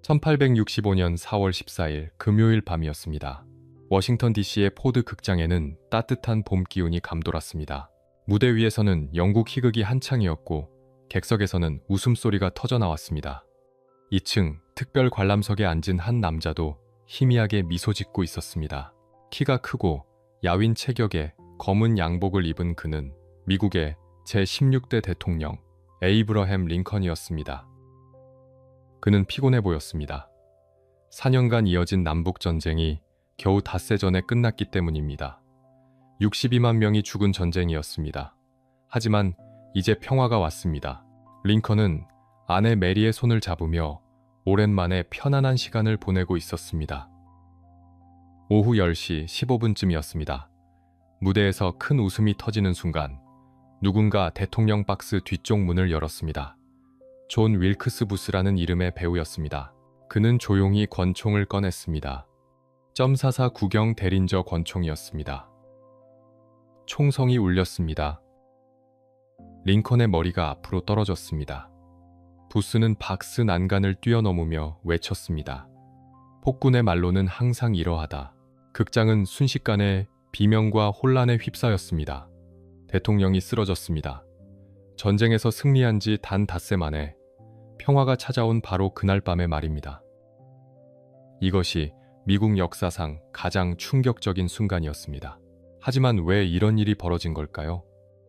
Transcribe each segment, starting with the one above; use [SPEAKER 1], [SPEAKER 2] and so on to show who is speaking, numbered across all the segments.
[SPEAKER 1] 1865년 4월 14일 금요일 밤이었습니다. 워싱턴 DC의 포드 극장에는 따뜻한 봄 기운이 감돌았습니다. 무대 위에서는 영국 희극이 한창이었고 객석에서는 웃음소리가 터져 나왔습니다. 2층 특별 관람석에 앉은 한 남자도 희미하게 미소 짓고 있었습니다. 키가 크고 야윈 체격에 검은 양복을 입은 그는 미국의 제16대 대통령 에이브러햄 링컨이었습니다. 그는 피곤해 보였습니다. 4년간 이어진 남북전쟁이 겨우 닷새 전에 끝났기 때문입니다. 62만 명이 죽은 전쟁이었습니다. 하지만 이제 평화가 왔습니다. 링컨은 아내 메리의 손을 잡으며 오랜만에 편안한 시간을 보내고 있었습니다. 오후 10시 15분쯤이었습니다. 무대에서 큰 웃음이 터지는 순간 누군가 대통령 박스 뒤쪽 문을 열었습니다. 존 윌크스 부스라는 이름의 배우였습니다. 그는 조용히 권총을 꺼냈습니다. .44 구경 대린저 권총이었습니다. 총성이 울렸습니다. 링컨의 머리가 앞으로 떨어졌습니다. 부스는 박스 난간을 뛰어넘으며 외쳤습니다. 폭군의 말로는 항상 이러하다. 극장은 순식간에 비명과 혼란에 휩싸였습니다. 대통령이 쓰러졌습니다. 전쟁에서 승리한 지 단 닷새 만에 평화가 찾아온 바로 그날 밤의 말입니다. 이것이 미국 역사상 가장 충격적인 순간이었습니다. 하지만 왜 이런 일이 벌어진 걸까요?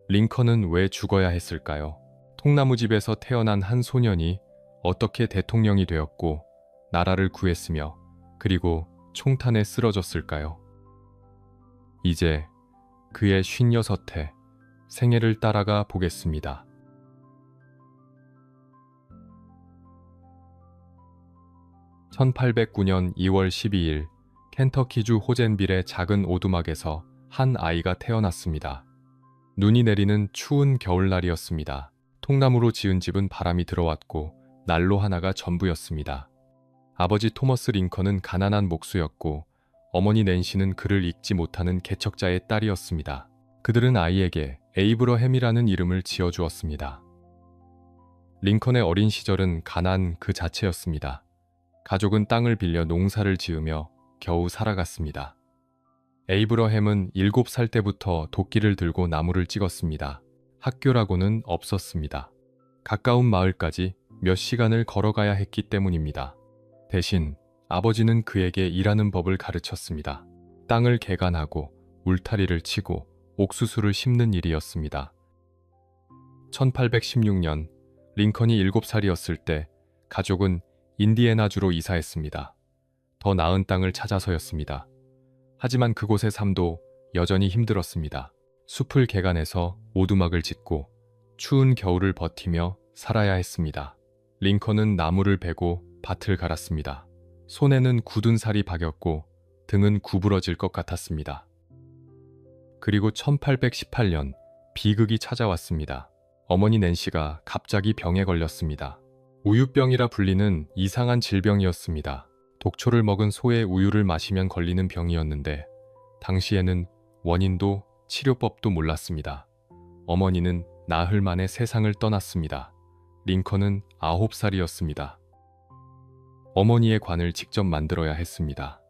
[SPEAKER 1] 링컨은 왜 죽어야 했을까요? 통나무집에서 태어난 한 소년이 어떻게 대통령이 되었고 나라를 구했으며 그리고 총탄에 쓰러졌을까요? 이제 그의 56회 생애를 따라가 보겠습니다. 1809년 2월 12일 켄터키주 호젠빌의 작은 오두막에서 한 아이가 태어났습니다. 눈이 내리는 추운 겨울날이었습니다. 통나무로 지은 집은 바람이 들어왔고 난로 하나가 전부였습니다. 아버지 토머스 링컨은 가난한 목수였고 어머니 낸시는 그를 잊지 못하는 개척자의 딸이었습니다. 그들은 아이에게 에이브러햄이라는 이름을 지어주었습니다. 링컨의 어린 시절은 가난 그 자체였습니다. 가족은 땅을 빌려 농사를 지으며 겨우 살아갔습니다. 에이브러햄은 7살 때부터 도끼를 들고 나무를 찍었습니다. 학교라고는 없었습니다. 가까운 마을까지 몇 시간을 걸어가야 했기 때문입니다. 대신 아버지는 그에게 일하는 법을 가르쳤습니다. 땅을 개간하고 울타리를 치고 옥수수를 심는 일이었습니다. 1816년 링컨이 7살이었을 때 가족은 인디애나주로 이사했습니다. 더 나은 땅을 찾아서였습니다. 하지만 그곳의 삶도 여전히 힘들었습니다. 숲을 개간해서 오두막을 짓고 추운 겨울을 버티며 살아야 했습니다. 링컨은 나무를 베고 밭을 갈았습니다. 손에는 굳은 살이 박였고 등은 구부러질 것 같았습니다. 그리고 1818년 비극이 찾아왔습니다. 어머니 낸시가 갑자기 병에 걸렸습니다. 우유병이라 불리는 이상한 질병이었습니다. 독초를 먹은 소의 우유를 마시면 걸리는 병이었는데 당시에는 원인도 치료법도 몰랐습니다. 어머니는 나흘 만에 세상을 떠났습니다. 링컨은 9살이었습니다. 어머니의 관을 직접 만들어야 했습니다.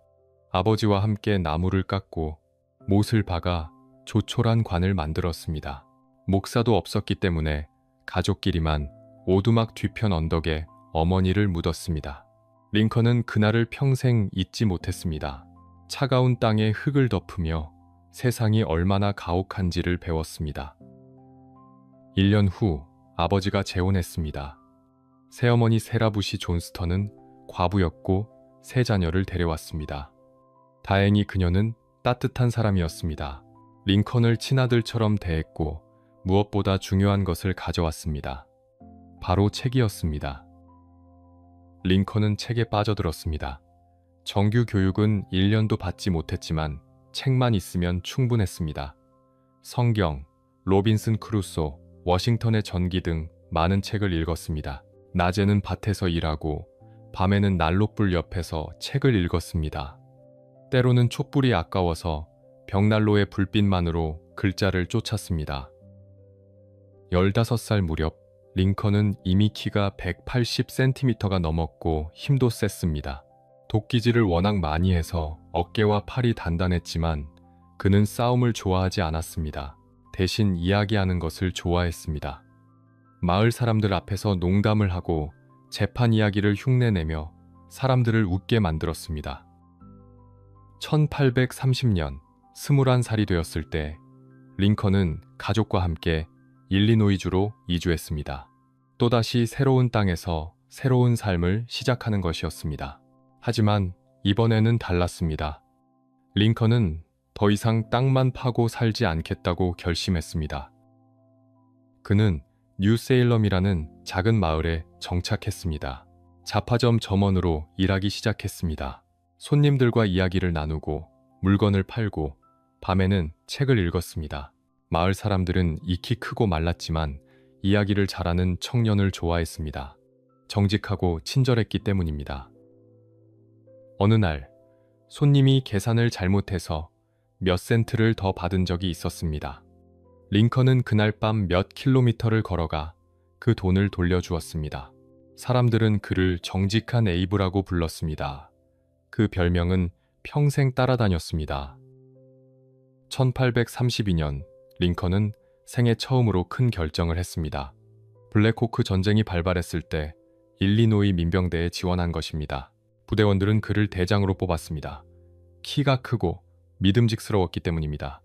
[SPEAKER 1] 아버지와 함께 나무를 깎고 못을 박아 조촐한 관을 만들었습니다. 목사도 없었기 때문에 가족끼리만 오두막 뒤편 언덕에 어머니를 묻었습니다. 링컨은 그날을 평생 잊지 못했습니다. 차가운 땅에 흙을 덮으며 세상이 얼마나 가혹한지를 배웠습니다. 1년 후 아버지가 재혼했습니다. 새어머니 세라부시 존스턴은 과부였고 세 자녀를 데려왔습니다. 다행히 그녀는 따뜻한 사람이었습니다. 링컨을 친아들처럼 대했고 무엇보다 중요한 것을 가져왔습니다. 바로 책이었습니다. 링컨은 책에 빠져들었습니다. 정규 교육은 1년도 받지 못했지만 책만 있으면 충분했습니다. 성경, 로빈슨 크루소, 워싱턴의 전기 등 많은 책을 읽었습니다. 낮에는 밭에서 일하고 밤에는 난로불 옆에서 책을 읽었습니다. 때로는 촛불이 아까워서 벽난로의 불빛만으로 글자를 쫓았습니다. 15살 무렵 링컨은 이미 키가 180cm가 넘었고 힘도 셌습니다. 도끼질을 워낙 많이 해서 어깨와 팔이 단단했지만 그는 싸움을 좋아하지 않았습니다. 대신 이야기하는 것을 좋아했습니다. 마을 사람들 앞에서 농담을 하고 재판 이야기를 흉내내며 사람들을 웃게 만들었습니다. 1830년 21살이 되었을 때 링컨은 가족과 함께 일리노이주로 이주했습니다. 또다시 새로운 땅에서 새로운 삶을 시작하는 것이었습니다. 하지만 이번에는 달랐습니다. 링컨은 더 이상 땅만 파고 살지 않겠다고 결심했습니다. 그는 뉴세일럼이라는 작은 마을에 정착했습니다. 잡화점 점원으로 일하기 시작했습니다. 손님들과 이야기를 나누고 물건을 팔고 밤에는 책을 읽었습니다. 마을 사람들은 익히 크고 말랐지만 이야기를 잘하는 청년을 좋아했습니다. 정직하고 친절했기 때문입니다. 어느 날 손님이 계산을 잘못해서 몇 센트를 더 받은 적이 있었습니다. 링컨은 그날 밤 몇 킬로미터를 걸어가 그 돈을 돌려주었습니다. 사람들은 그를 정직한 에이브라고 불렀습니다. 그 별명은 평생 따라다녔습니다. 1832년 링컨은 생애 처음으로 큰 결정을 했습니다. 블랙호크 전쟁이 발발했을 때 일리노이 민병대에 지원한 것입니다. 부대원들은 그를 대장으로 뽑았습니다. 키가 크고 믿음직스러웠기 때문입니다.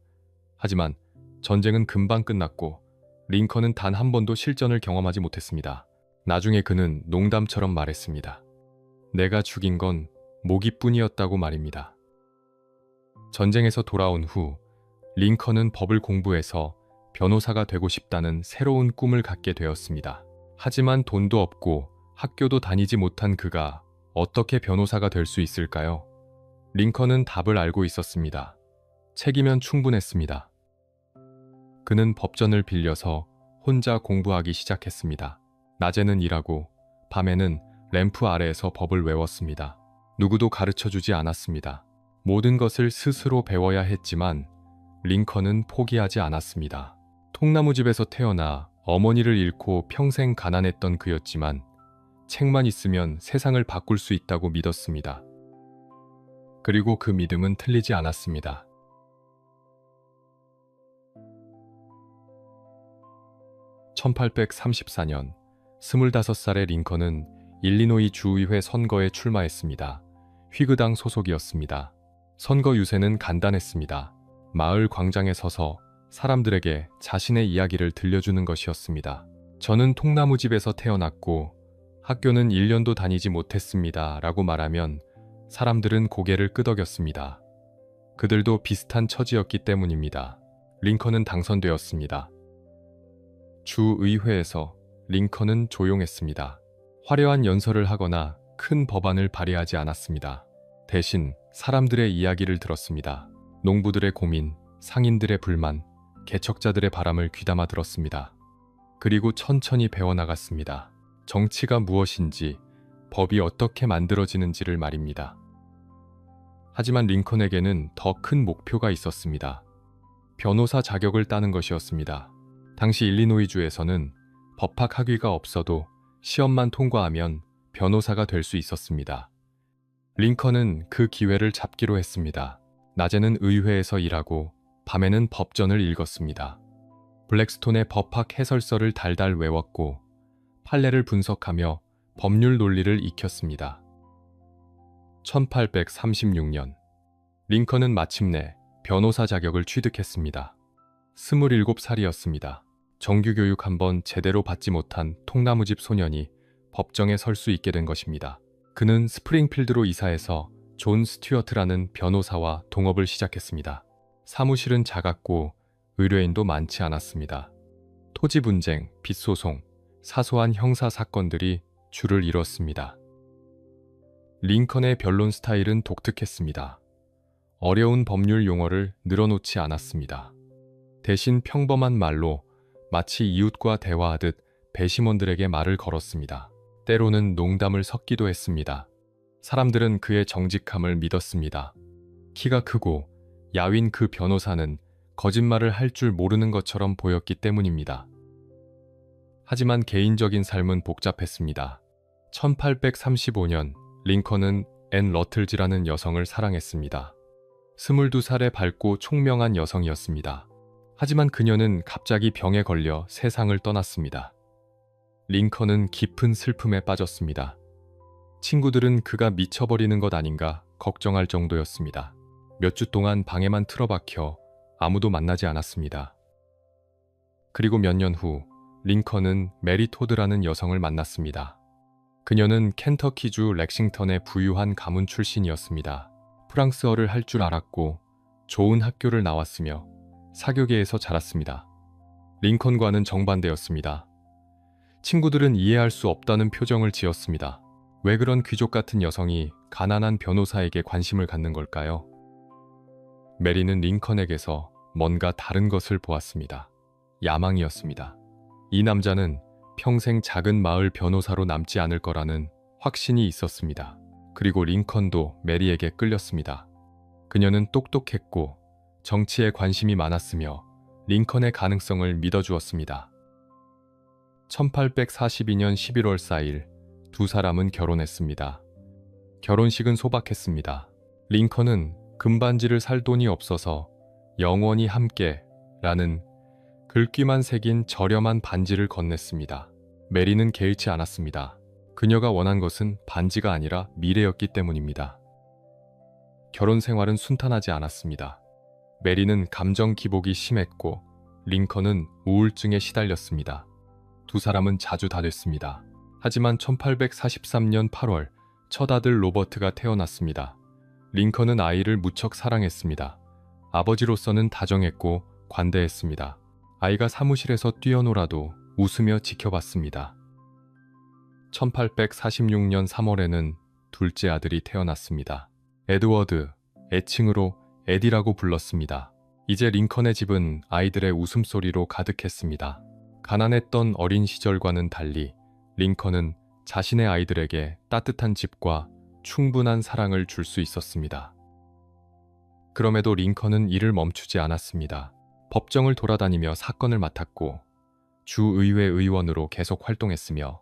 [SPEAKER 1] 하지만 전쟁은 금방 끝났고 링컨은 단 한 번도 실전을 경험하지 못했습니다. 나중에 그는 농담처럼 말했습니다. 내가 죽인 건 모기뿐이었다고 말입니다. 전쟁에서 돌아온 후 링컨은 법을 공부해서 변호사가 되고 싶다는 새로운 꿈을 갖게 되었습니다. 하지만 돈도 없고 학교도 다니지 못한 그가 어떻게 변호사가 될 수 있을까요? 링컨은 답을 알고 있었습니다. 책이면 충분했습니다. 그는 법전을 빌려서 혼자 공부하기 시작했습니다. 낮에는 일하고 밤에는 램프 아래에서 법을 외웠습니다. 누구도 가르쳐주지 않았습니다. 모든 것을 스스로 배워야 했지만 링컨은 포기하지 않았습니다. 통나무집에서 태어나 어머니를 잃고 평생 가난했던 그였지만 책만 있으면 세상을 바꿀 수 있다고 믿었습니다. 그리고 그 믿음은 틀리지 않았습니다. 1834년 25살의 링컨은 일리노이 주의회 선거에 출마했습니다. 휘그당 소속이었습니다. 선거 유세는 간단했습니다. 마을 광장에 서서 사람들에게 자신의 이야기를 들려주는 것이었습니다. 저는 통나무집에서 태어났고 학교는 1년도 다니지 못했습니다. 라고 말하면 사람들은 고개를 끄덕였습니다. 그들도 비슷한 처지였기 때문입니다. 링컨은 당선되었습니다. 주의회에서 링컨은 조용했습니다. 화려한 연설을 하거나 큰 법안을 발의하지 않았습니다. 대신 사람들의 이야기를 들었습니다. 농부들의 고민, 상인들의 불만, 개척자들의 바람을 귀담아 들었습니다. 그리고 천천히 배워나갔습니다. 정치가 무엇인지, 법이 어떻게 만들어지는지를 말입니다. 하지만 링컨에게는 더 큰 목표가 있었습니다. 변호사 자격을 따는 것이었습니다. 당시 일리노이주에서는 법학 학위가 없어도 시험만 통과하면 변호사가 될 수 있었습니다. 링컨은 그 기회를 잡기로 했습니다. 낮에는 의회에서 일하고 밤에는 법전을 읽었습니다. 블랙스톤의 법학 해설서를 달달 외웠고 판례를 분석하며 법률 논리를 익혔습니다. 1836년 링컨은 마침내 변호사 자격을 취득했습니다. 27살이었습니다. 정규교육 한번 제대로 받지 못한 통나무집 소년이 법정에 설 수 있게 된 것입니다. 그는 스프링필드로 이사해서 존 스튜어트라는 변호사와 동업을 시작했습니다. 사무실은 작았고 의뢰인도 많지 않았습니다. 토지 분쟁, 빚소송, 사소한 형사 사건들이 줄을 이뤘습니다. 링컨의 변론 스타일은 독특했습니다. 어려운 법률 용어를 늘어놓지 않았습니다. 대신 평범한 말로 마치 이웃과 대화하듯 배심원들에게 말을 걸었습니다. 때로는 농담을 섞기도 했습니다. 사람들은 그의 정직함을 믿었습니다. 키가 크고 야윈 그 변호사는 거짓말을 할 줄 모르는 것처럼 보였기 때문입니다. 하지만 개인적인 삶은 복잡했습니다. 1835년 링컨은 앤 러틀즈라는 여성을 사랑했습니다. 22살의 밝고 총명한 여성이었습니다. 하지만 그녀는 갑자기 병에 걸려 세상을 떠났습니다. 링컨은 깊은 슬픔에 빠졌습니다. 친구들은 그가 미쳐버리는 것 아닌가 걱정할 정도였습니다. 몇 주 동안 방에만 틀어박혀 아무도 만나지 않았습니다. 그리고 몇 년 후 링컨은 메리 토드라는 여성을 만났습니다. 그녀는 켄터키주 렉싱턴의 부유한 가문 출신이었습니다. 프랑스어를 할 줄 알았고 좋은 학교를 나왔으며 사교계에서 자랐습니다. 링컨과는 정반대였습니다. 친구들은 이해할 수 없다는 표정을 지었습니다. 왜 그런 귀족 같은 여성이 가난한 변호사에게 관심을 갖는 걸까요? 메리는 링컨에게서 뭔가 다른 것을 보았습니다. 야망이었습니다. 이 남자는 평생 작은 마을 변호사로 남지 않을 거라는 확신이 있었습니다. 그리고 링컨도 메리에게 끌렸습니다. 그녀는 똑똑했고 정치에 관심이 많았으며 링컨의 가능성을 믿어주었습니다. 1842년 11월 4일 두 사람은 결혼했습니다. 결혼식은 소박했습니다. 링컨은 금반지를 살 돈이 없어서 영원히 함께 라는 글귀만 새긴 저렴한 반지를 건넸습니다. 메리는 개의치 않았습니다. 그녀가 원한 것은 반지가 아니라 미래였기 때문입니다. 결혼 생활은 순탄하지 않았습니다. 메리는 감정 기복이 심했고 링컨은 우울증에 시달렸습니다. 두 사람은 자주 다퉜습니다. 하지만 1843년 8월 첫 아들 로버트가 태어났습니다. 링컨은 아이를 무척 사랑했습니다. 아버지로서는 다정했고 관대했습니다. 아이가 사무실에서 뛰어놀아도 웃으며 지켜봤습니다. 1846년 3월에는 둘째 아들이 태어났습니다. 에드워드, 애칭으로 에디라고 불렀습니다. 이제 링컨의 집은 아이들의 웃음소리로 가득했습니다. 가난했던 어린 시절과는 달리 링컨은 자신의 아이들에게 따뜻한 집과 충분한 사랑을 줄 수 있었습니다. 그럼에도 링컨은 일을 멈추지 않았습니다. 법정을 돌아다니며 사건을 맡았고 주의회 의원으로 계속 활동했으며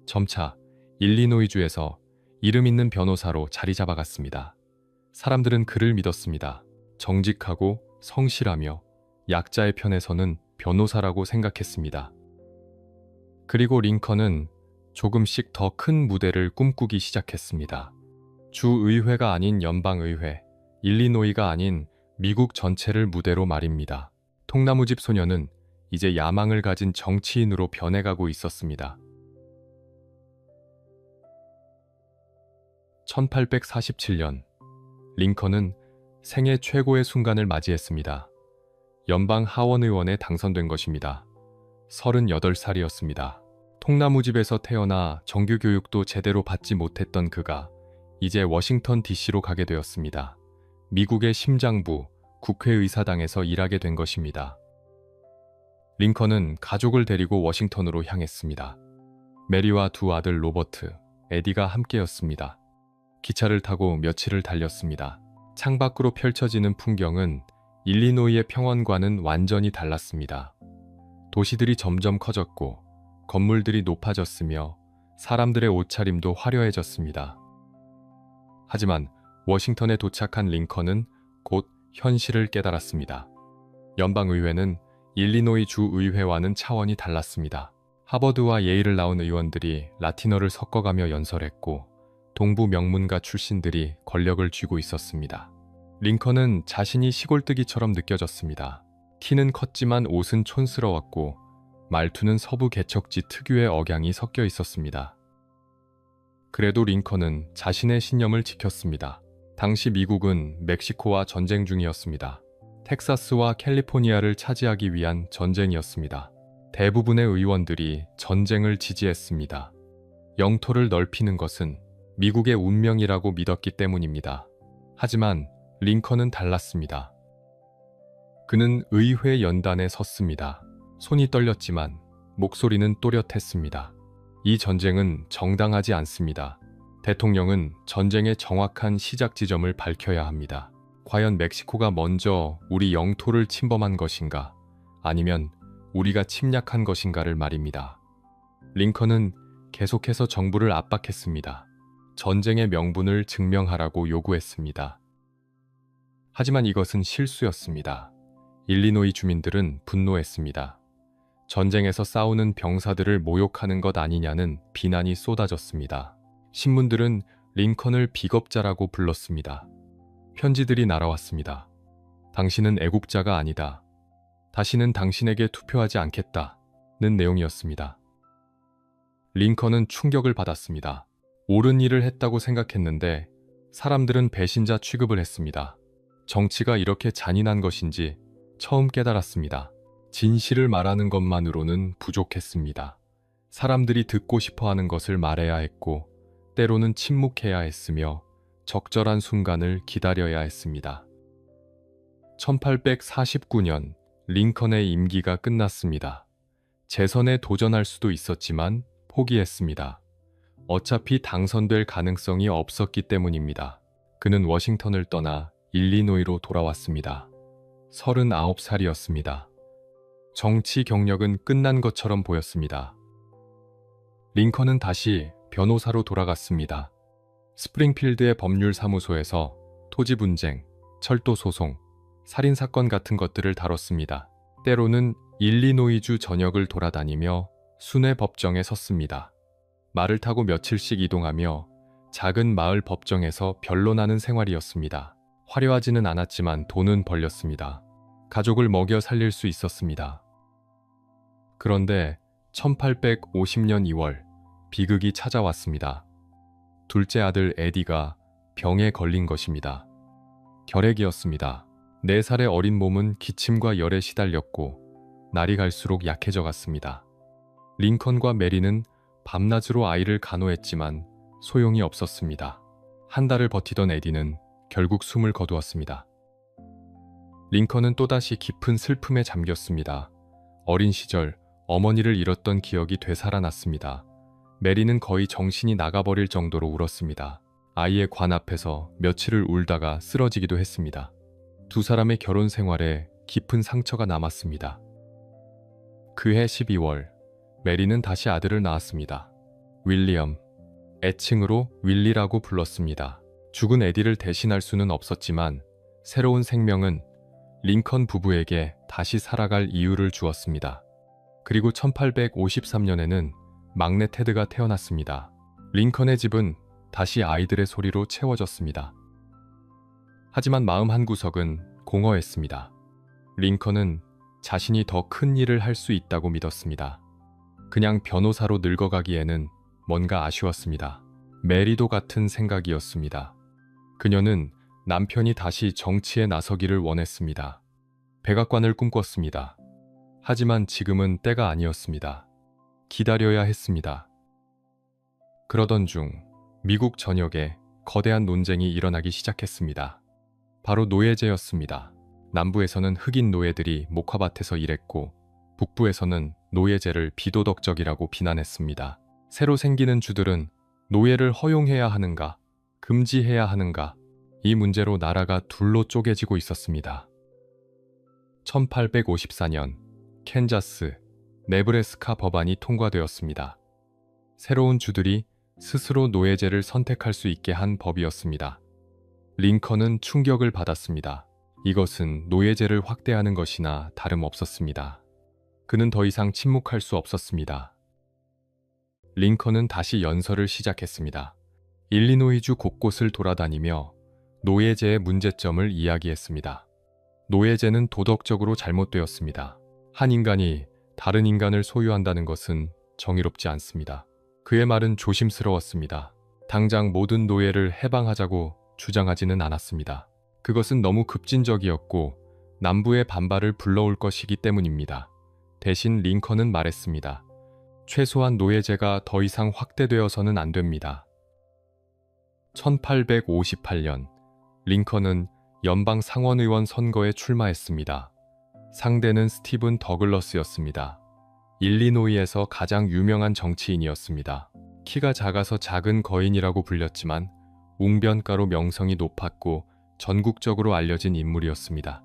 [SPEAKER 1] 점차 일리노이주에서 이름 있는 변호사로 자리 잡아갔습니다. 사람들은 그를 믿었습니다. 정직하고 성실하며 약자의 편에 서는 변호사라고 생각했습니다. 그리고 링컨은 조금씩 더 큰 무대를 꿈꾸기 시작했습니다. 주의회가 아닌 연방의회, 일리노이가 아닌 미국 전체를 무대로 말입니다. 통나무집 소녀는 이제 야망을 가진 정치인으로 변해가고 있었습니다. 1847년 링컨은 생애 최고의 순간을 맞이했습니다. 연방 하원의원에 당선된 것입니다. 38살이었습니다. 통나무집에서 태어나 정규교육도 제대로 받지 못했던 그가 이제 워싱턴 DC로 가게 되었습니다. 미국의 심장부, 국회의사당에서 일하게 된 것입니다. 링컨은 가족을 데리고 워싱턴으로 향했습니다. 메리와 두 아들 로버트, 에디가 함께였습니다. 기차를 타고 며칠을 달렸습니다. 창밖으로 펼쳐지는 풍경은 일리노이의 평원과는 완전히 달랐습니다. 도시들이 점점 커졌고 건물들이 높아졌으며 사람들의 옷차림도 화려해졌습니다. 하지만 워싱턴에 도착한 링컨은 곧 현실을 깨달았습니다. 연방의회는 일리노이 주의회와는 차원이 달랐습니다. 하버드와 예일을 나온 의원들이 라틴어를 섞어가며 연설했고 동부 명문가 출신들이 권력을 쥐고 있었습니다. 링컨은 자신이 시골뜨기처럼 느껴졌습니다. 키는 컸지만 옷은 촌스러웠고 말투는 서부 개척지 특유의 억양이 섞여 있었습니다. 그래도 링컨은 자신의 신념을 지켰습니다. 당시 미국은 멕시코와 전쟁 중이었습니다. 텍사스와 캘리포니아를 차지하기 위한 전쟁이었습니다. 대부분의 의원들이 전쟁을 지지했습니다. 영토를 넓히는 것은 미국의 운명이라고 믿었기 때문입니다. 하지만 링컨은 달랐습니다. 그는 의회 연단에 섰습니다. 손이 떨렸지만 목소리는 또렷했습니다. 이 전쟁은 정당하지 않습니다. 대통령은 전쟁의 정확한 시작 지점을 밝혀야 합니다. 과연 멕시코가 먼저 우리 영토를 침범한 것인가, 아니면 우리가 침략한 것인가를 말입니다. 링컨은 계속해서 정부를 압박했습니다. 전쟁의 명분을 증명하라고 요구했습니다. 하지만 이것은 실수였습니다. 일리노이 주민들은 분노했습니다. 전쟁에서 싸우는 병사들을 모욕하는 것 아니냐는 비난이 쏟아졌습니다. 신문들은 링컨을 비겁자라고 불렀습니다. 편지들이 날아왔습니다. 당신은 애국자가 아니다. 다시는 당신에게 투표하지 않겠다는 내용이었습니다. 링컨은 충격을 받았습니다. 옳은 일을 했다고 생각했는데 사람들은 배신자 취급을 했습니다. 정치가 이렇게 잔인한 것인지 처음 깨달았습니다. 진실을 말하는 것만으로는 부족했습니다. 사람들이 듣고 싶어하는 것을 말해야 했고 때로는 침묵해야 했으며 적절한 순간을 기다려야 했습니다. 1849년 링컨의 임기가 끝났습니다. 재선에 도전할 수도 있었지만 포기했습니다. 어차피 당선될 가능성이 없었기 때문입니다. 그는 워싱턴을 떠나 일리노이로 돌아왔습니다. 39살이었습니다. 정치 경력은 끝난 것처럼 보였습니다. 링컨은 다시 변호사로 돌아갔습니다. 스프링필드의 법률사무소에서 토지 분쟁, 철도 소송, 살인사건 같은 것들을 다뤘습니다. 때로는 일리노이주 전역을 돌아다니며 순회 법정에 섰습니다. 말을 타고 며칠씩 이동하며 작은 마을 법정에서 변론하는 생활이었습니다. 화려하지는 않았지만 돈은 벌렸습니다. 가족을 먹여 살릴 수 있었습니다. 그런데 1850년 2월 비극이 찾아왔습니다. 둘째 아들 에디가 병에 걸린 것입니다. 결핵이었습니다. 4살의 어린 몸은 기침과 열에 시달렸고 날이 갈수록 약해져 갔습니다. 링컨과 메리는 밤낮으로 아이를 간호했지만 소용이 없었습니다. 한 달을 버티던 에디는 결국 숨을 거두었습니다. 링컨은 또다시 깊은 슬픔에 잠겼습니다. 어린 시절 어머니를 잃었던 기억이 되살아났습니다. 메리는 거의 정신이 나가버릴 정도로 울었습니다. 아이의 관 앞에서 며칠을 울다가 쓰러지기도 했습니다. 두 사람의 결혼 생활에 깊은 상처가 남았습니다. 그해 12월, 메리는 다시 아들을 낳았습니다. 윌리엄, 애칭으로 윌리라고 불렀습니다. 죽은 에디를 대신할 수는 없었지만 새로운 생명은 링컨 부부에게 다시 살아갈 이유를 주었습니다. 그리고 1853년에는 막내 테드가 태어났습니다. 링컨의 집은 다시 아이들의 소리로 채워졌습니다. 하지만 마음 한구석은 공허했습니다. 링컨은 자신이 더 큰 일을 할 수 있다고 믿었습니다. 그냥 변호사로 늙어가기에는 뭔가 아쉬웠습니다. 메리도 같은 생각이었습니다. 그녀는 남편이 다시 정치에 나서기를 원했습니다. 백악관을 꿈꿨습니다. 하지만 지금은 때가 아니었습니다. 기다려야 했습니다. 그러던 중 미국 전역에 거대한 논쟁이 일어나기 시작했습니다. 바로 노예제였습니다. 남부에서는 흑인 노예들이 목화밭에서 일했고 북부에서는 노예제를 비도덕적이라고 비난했습니다. 새로 생기는 주들은 노예를 허용해야 하는가, 금지해야 하는가, 이 문제로 나라가 둘로 쪼개지고 있었습니다. 1854년 캔자스, 네브래스카 법안이 통과되었습니다. 새로운 주들이 스스로 노예제를 선택할 수 있게 한 법이었습니다. 링컨은 충격을 받았습니다. 이것은 노예제를 확대하는 것이나 다름없었습니다. 그는 더 이상 침묵할 수 없었습니다. 링컨은 다시 연설을 시작했습니다. 일리노이주 곳곳을 돌아다니며 노예제의 문제점을 이야기했습니다. 노예제는 도덕적으로 잘못되었습니다. 한 인간이 다른 인간을 소유한다는 것은 정의롭지 않습니다. 그의 말은 조심스러웠습니다. 당장 모든 노예를 해방하자고 주장하지는 않았습니다. 그것은 너무 급진적이었고 남부의 반발을 불러올 것이기 때문입니다. 대신 링컨은 말했습니다. 최소한 노예제가 더 이상 확대되어서는 안 됩니다. 1858년 링컨은 연방 상원의원 선거에 출마했습니다. 상대는 스티븐 더글러스였습니다. 일리노이에서 가장 유명한 정치인이었습니다. 키가 작아서 작은 거인이라고 불렸지만 웅변가로 명성이 높았고 전국적으로 알려진 인물이었습니다.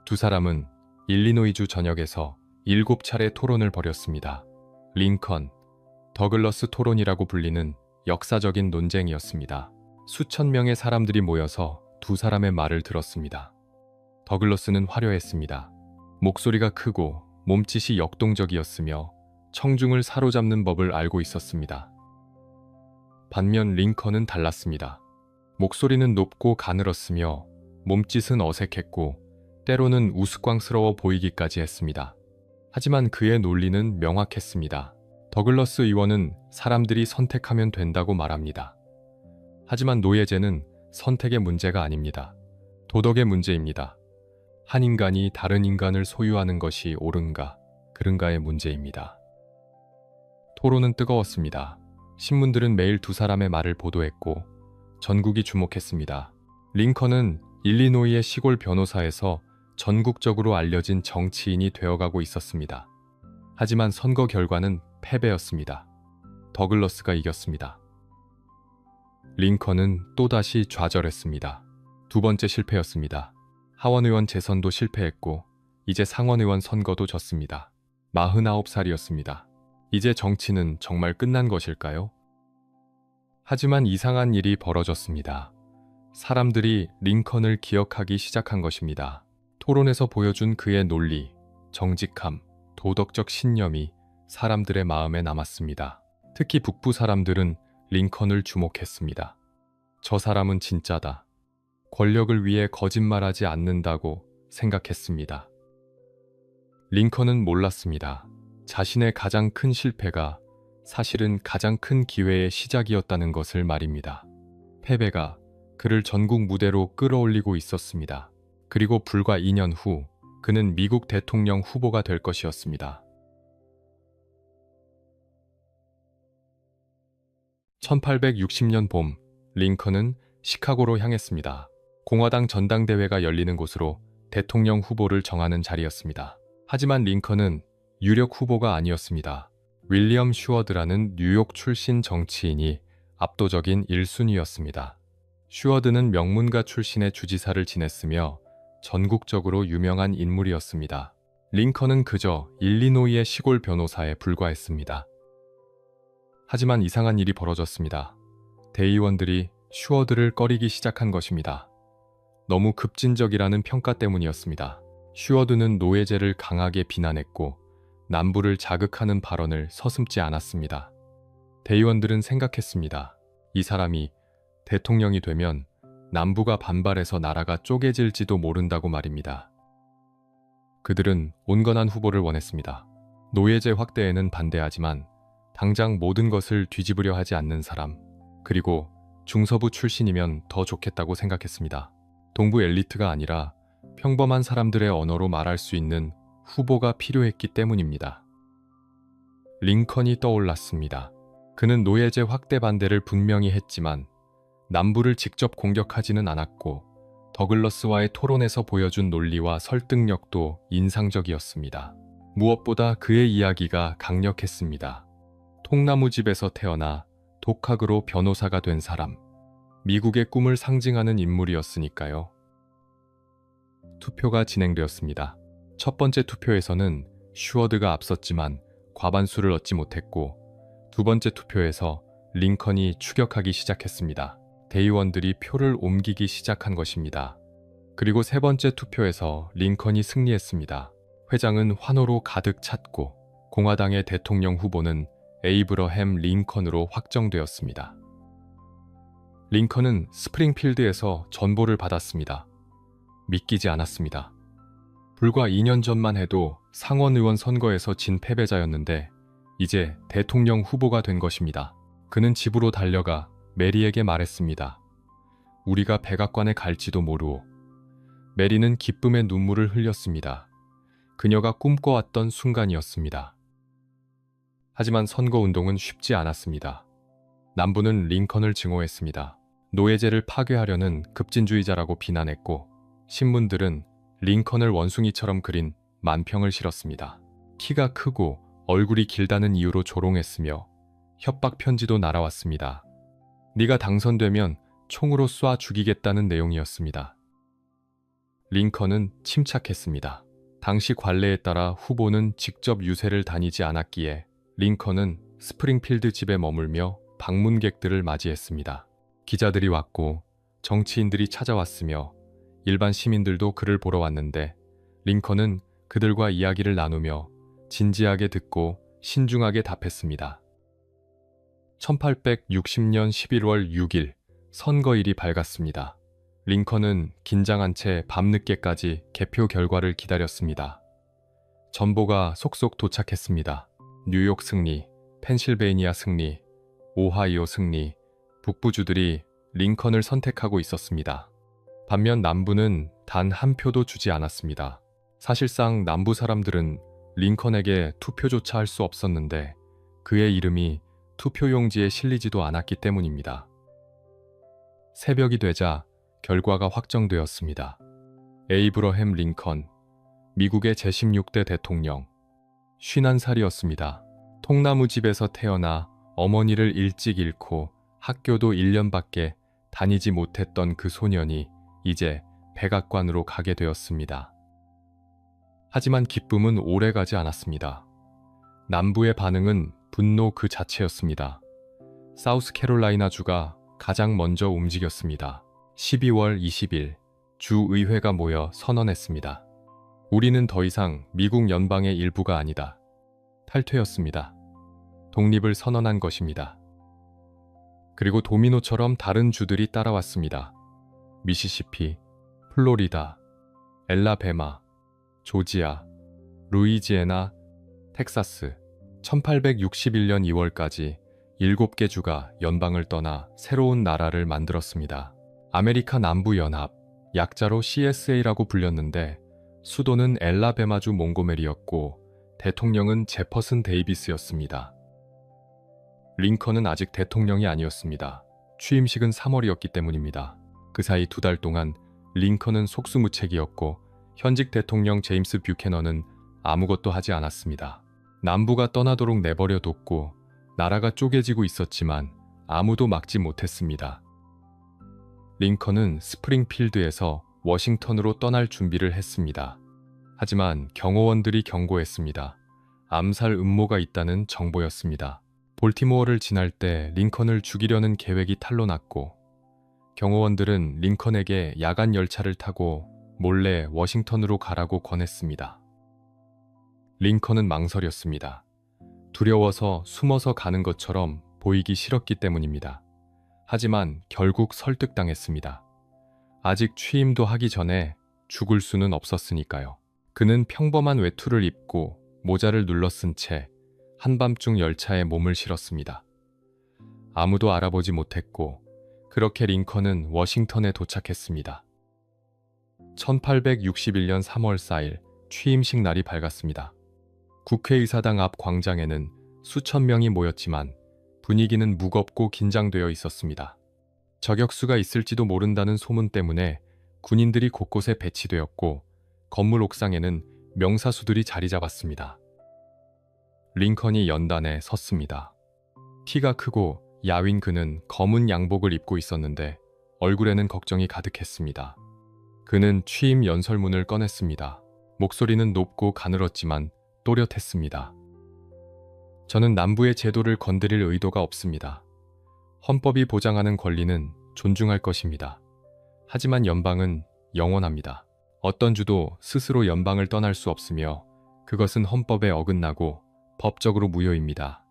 [SPEAKER 1] 두 사람은 일리노이주 전역에서 7차례 토론을 벌였습니다. 링컨, 더글러스 토론이라고 불리는 역사적인 논쟁이었습니다. 수천 명의 사람들이 모여서 두 사람의 말을 들었습니다. 더글러스는 화려했습니다. 목소리가 크고 몸짓이 역동적이었으며 청중을 사로잡는 법을 알고 있었습니다. 반면 링컨은 달랐습니다. 목소리는 높고 가늘었으며 몸짓은 어색했고 때로는 우스꽝스러워 보이기까지 했습니다. 하지만 그의 논리는 명확했습니다. 더글러스 의원은 사람들이 선택하면 된다고 말합니다. 하지만 노예제는 선택의 문제가 아닙니다. 도덕의 문제입니다. 한 인간이 다른 인간을 소유하는 것이 옳은가, 그른가의 문제입니다. 토론은 뜨거웠습니다. 신문들은 매일 두 사람의 말을 보도했고 전국이 주목했습니다. 링컨은 일리노이의 시골 변호사에서 전국적으로 알려진 정치인이 되어가고 있었습니다. 하지만 선거 결과는 패배였습니다. 더글러스가 이겼습니다. 링컨은 또다시 좌절했습니다. 두 번째 실패였습니다. 하원의원 재선도 실패했고 이제 상원의원 선거도 졌습니다. 49살이었습니다. 이제 정치는 정말 끝난 것일까요? 하지만 이상한 일이 벌어졌습니다. 사람들이 링컨을 기억하기 시작한 것입니다. 토론에서 보여준 그의 논리, 정직함, 도덕적 신념이 사람들의 마음에 남았습니다. 특히 북부 사람들은 링컨을 주목했습니다. 저 사람은 진짜다. 권력을 위해 거짓말하지 않는다고 생각했습니다. 링컨은 몰랐습니다. 자신의 가장 큰 실패가 사실은 가장 큰 기회의 시작이었다는 것을 말입니다. 패배가 그를 전국 무대로 끌어올리고 있었습니다. 그리고 불과 2년 후 그는 미국 대통령 후보가 될 것이었습니다. 1860년 봄, 링컨은 시카고로 향했습니다. 공화당 전당대회가 열리는 곳으로 대통령 후보를 정하는 자리였습니다. 하지만 링컨은 유력 후보가 아니었습니다. 윌리엄 슈워드라는 뉴욕 출신 정치인이 압도적인 1순위였습니다. 슈워드는 명문가 출신의 주지사를 지냈으며 전국적으로 유명한 인물이었습니다. 링컨은 그저 일리노이의 시골 변호사에 불과했습니다. 하지만 이상한 일이 벌어졌습니다. 대의원들이 슈워드를 꺼리기 시작한 것입니다. 너무 급진적이라는 평가 때문이었습니다. 슈워드는 노예제를 강하게 비난했고 남부를 자극하는 발언을 서슴지 않았습니다. 대의원들은 생각했습니다. 이 사람이 대통령이 되면 남부가 반발해서 나라가 쪼개질지도 모른다고 말입니다. 그들은 온건한 후보를 원했습니다. 노예제 확대에는 반대하지만 당장 모든 것을 뒤집으려 하지 않는 사람, 그리고 중서부 출신이면 더 좋겠다고 생각했습니다. 동부 엘리트가 아니라 평범한 사람들의 언어로 말할 수 있는 후보가 필요했기 때문입니다. 링컨이 떠올랐습니다. 그는 노예제 확대 반대를 분명히 했지만 남부를 직접 공격하지는 않았고 더글러스와의 토론에서 보여준 논리와 설득력도 인상적이었습니다. 무엇보다 그의 이야기가 강력했습니다. 통나무집에서 태어나 독학으로 변호사가 된 사람, 미국의 꿈을 상징하는 인물이었으니까요. 투표가 진행되었습니다. 첫 번째 투표에서는 슈워드가 앞섰지만 과반수를 얻지 못했고 두 번째 투표에서 링컨이 추격하기 시작했습니다. 대의원들이 표를 옮기기 시작한 것입니다. 그리고 세 번째 투표에서 링컨이 승리했습니다. 회장은 환호로 가득 찼고 공화당의 대통령 후보는 에이브러햄 링컨으로 확정되었습니다. 링컨은 스프링필드에서 전보를 받았습니다. 믿기지 않았습니다. 불과 2년 전만 해도 상원의원 선거에서 진 패배자였는데 이제 대통령 후보가 된 것입니다. 그는 집으로 달려가 메리에게 말했습니다. 우리가 백악관에 갈지도 모르오. 메리는 기쁨의 눈물을 흘렸습니다. 그녀가 꿈꿔왔던 순간이었습니다. 하지만 선거운동은 쉽지 않았습니다. 남부는 링컨을 증오했습니다. 노예제를 파괴하려는 급진주의자라고 비난했고 신문들은 링컨을 원숭이처럼 그린 만평을 실었습니다. 키가 크고 얼굴이 길다는 이유로 조롱했으며 협박 편지도 날아왔습니다. 네가 당선되면 총으로 쏴 죽이겠다는 내용이었습니다. 링컨은 침착했습니다. 당시 관례에 따라 후보는 직접 유세를 다니지 않았기에 링컨은 스프링필드 집에 머물며 방문객들을 맞이했습니다. 기자들이 왔고 정치인들이 찾아왔으며 일반 시민들도 그를 보러 왔는데 링컨은 그들과 이야기를 나누며 진지하게 듣고 신중하게 답했습니다. 1860년 11월 6일 선거일이 밝았습니다. 링컨은 긴장한 채 밤늦게까지 개표 결과를 기다렸습니다. 전보가 속속 도착했습니다. 뉴욕 승리, 펜실베이니아 승리, 오하이오 승리, 북부주들이 링컨을 선택하고 있었습니다. 반면 남부는 단 한 표도 주지 않았습니다. 사실상 남부 사람들은 링컨에게 투표조차 할 수 없었는데 그의 이름이 투표용지에 실리지도 않았기 때문입니다. 새벽이 되자 결과가 확정되었습니다. 에이브러햄 링컨, 미국의 제16대 대통령, 51살이었습니다. 통나무집에서 태어나 어머니를 일찍 잃고 학교도 1년밖에 다니지 못했던 그 소년이 이제 백악관으로 가게 되었습니다. 하지만 기쁨은 오래가지 않았습니다. 남부의 반응은 분노 그 자체였습니다. 사우스캐롤라이나주가 가장 먼저 움직였습니다. 12월 20일 주의회가 모여 선언했습니다. 우리는 더 이상 미국 연방의 일부가 아니다. 탈퇴였습니다. 독립을 선언한 것입니다. 그리고 도미노처럼 다른 주들이 따라왔습니다. 미시시피, 플로리다, 엘라베마, 조지아, 루이지애나, 텍사스. 1861년 2월까지 7개 주가 연방을 떠나 새로운 나라를 만들었습니다. 아메리카 남부연합, 약자로 CSA라고 불렸는데 수도는 엘라베마주 몽고메리였고 대통령은 제퍼슨 데이비스였습니다. 링컨은 아직 대통령이 아니었습니다. 취임식은 3월이었기 때문입니다. 그 사이 2달 동안 링컨은 속수무책이었고 현직 대통령 제임스 뷰캐넌은 아무것도 하지 않았습니다. 남부가 떠나도록 내버려뒀고 나라가 쪼개지고 있었지만 아무도 막지 못했습니다. 링컨은 스프링필드에서 워싱턴으로 떠날 준비를 했습니다. 하지만 경호원들이 경고했습니다. 암살 음모가 있다는 정보였습니다. 볼티모어를 지날 때 링컨을 죽이려는 계획이 탄로났고 경호원들은 링컨에게 야간 열차를 타고 몰래 워싱턴으로 가라고 권했습니다. 링컨은 망설였습니다. 두려워서 숨어서 가는 것처럼 보이기 싫었기 때문입니다. 하지만 결국 설득당했습니다. 아직 취임도 하기 전에 죽을 수는 없었으니까요. 그는 평범한 외투를 입고 모자를 눌러쓴 채 한밤중 열차에 몸을 실었습니다. 아무도 알아보지 못했고 그렇게 링컨은 워싱턴에 도착했습니다. 1861년 3월 4일 취임식 날이 밝았습니다. 국회의사당 앞 광장에는 수천 명이 모였지만 분위기는 무겁고 긴장되어 있었습니다. 저격수가 있을지도 모른다는 소문 때문에 군인들이 곳곳에 배치되었고 건물 옥상에는 명사수들이 자리 잡았습니다. 링컨이 연단에 섰습니다. 키가 크고 야윈 그는 검은 양복을 입고 있었는데 얼굴에는 걱정이 가득했습니다. 그는 취임 연설문을 꺼냈습니다. 목소리는 높고 가늘었지만 또렷했습니다. 저는 남부의 제도를 건드릴 의도가 없습니다. 헌법이 보장하는 권리는 존중할 것입니다. 하지만 연방은 영원합니다. 어떤 주도 스스로 연방을 떠날 수 없으며 그것은 헌법에 어긋나고 법적으로 무효입니다.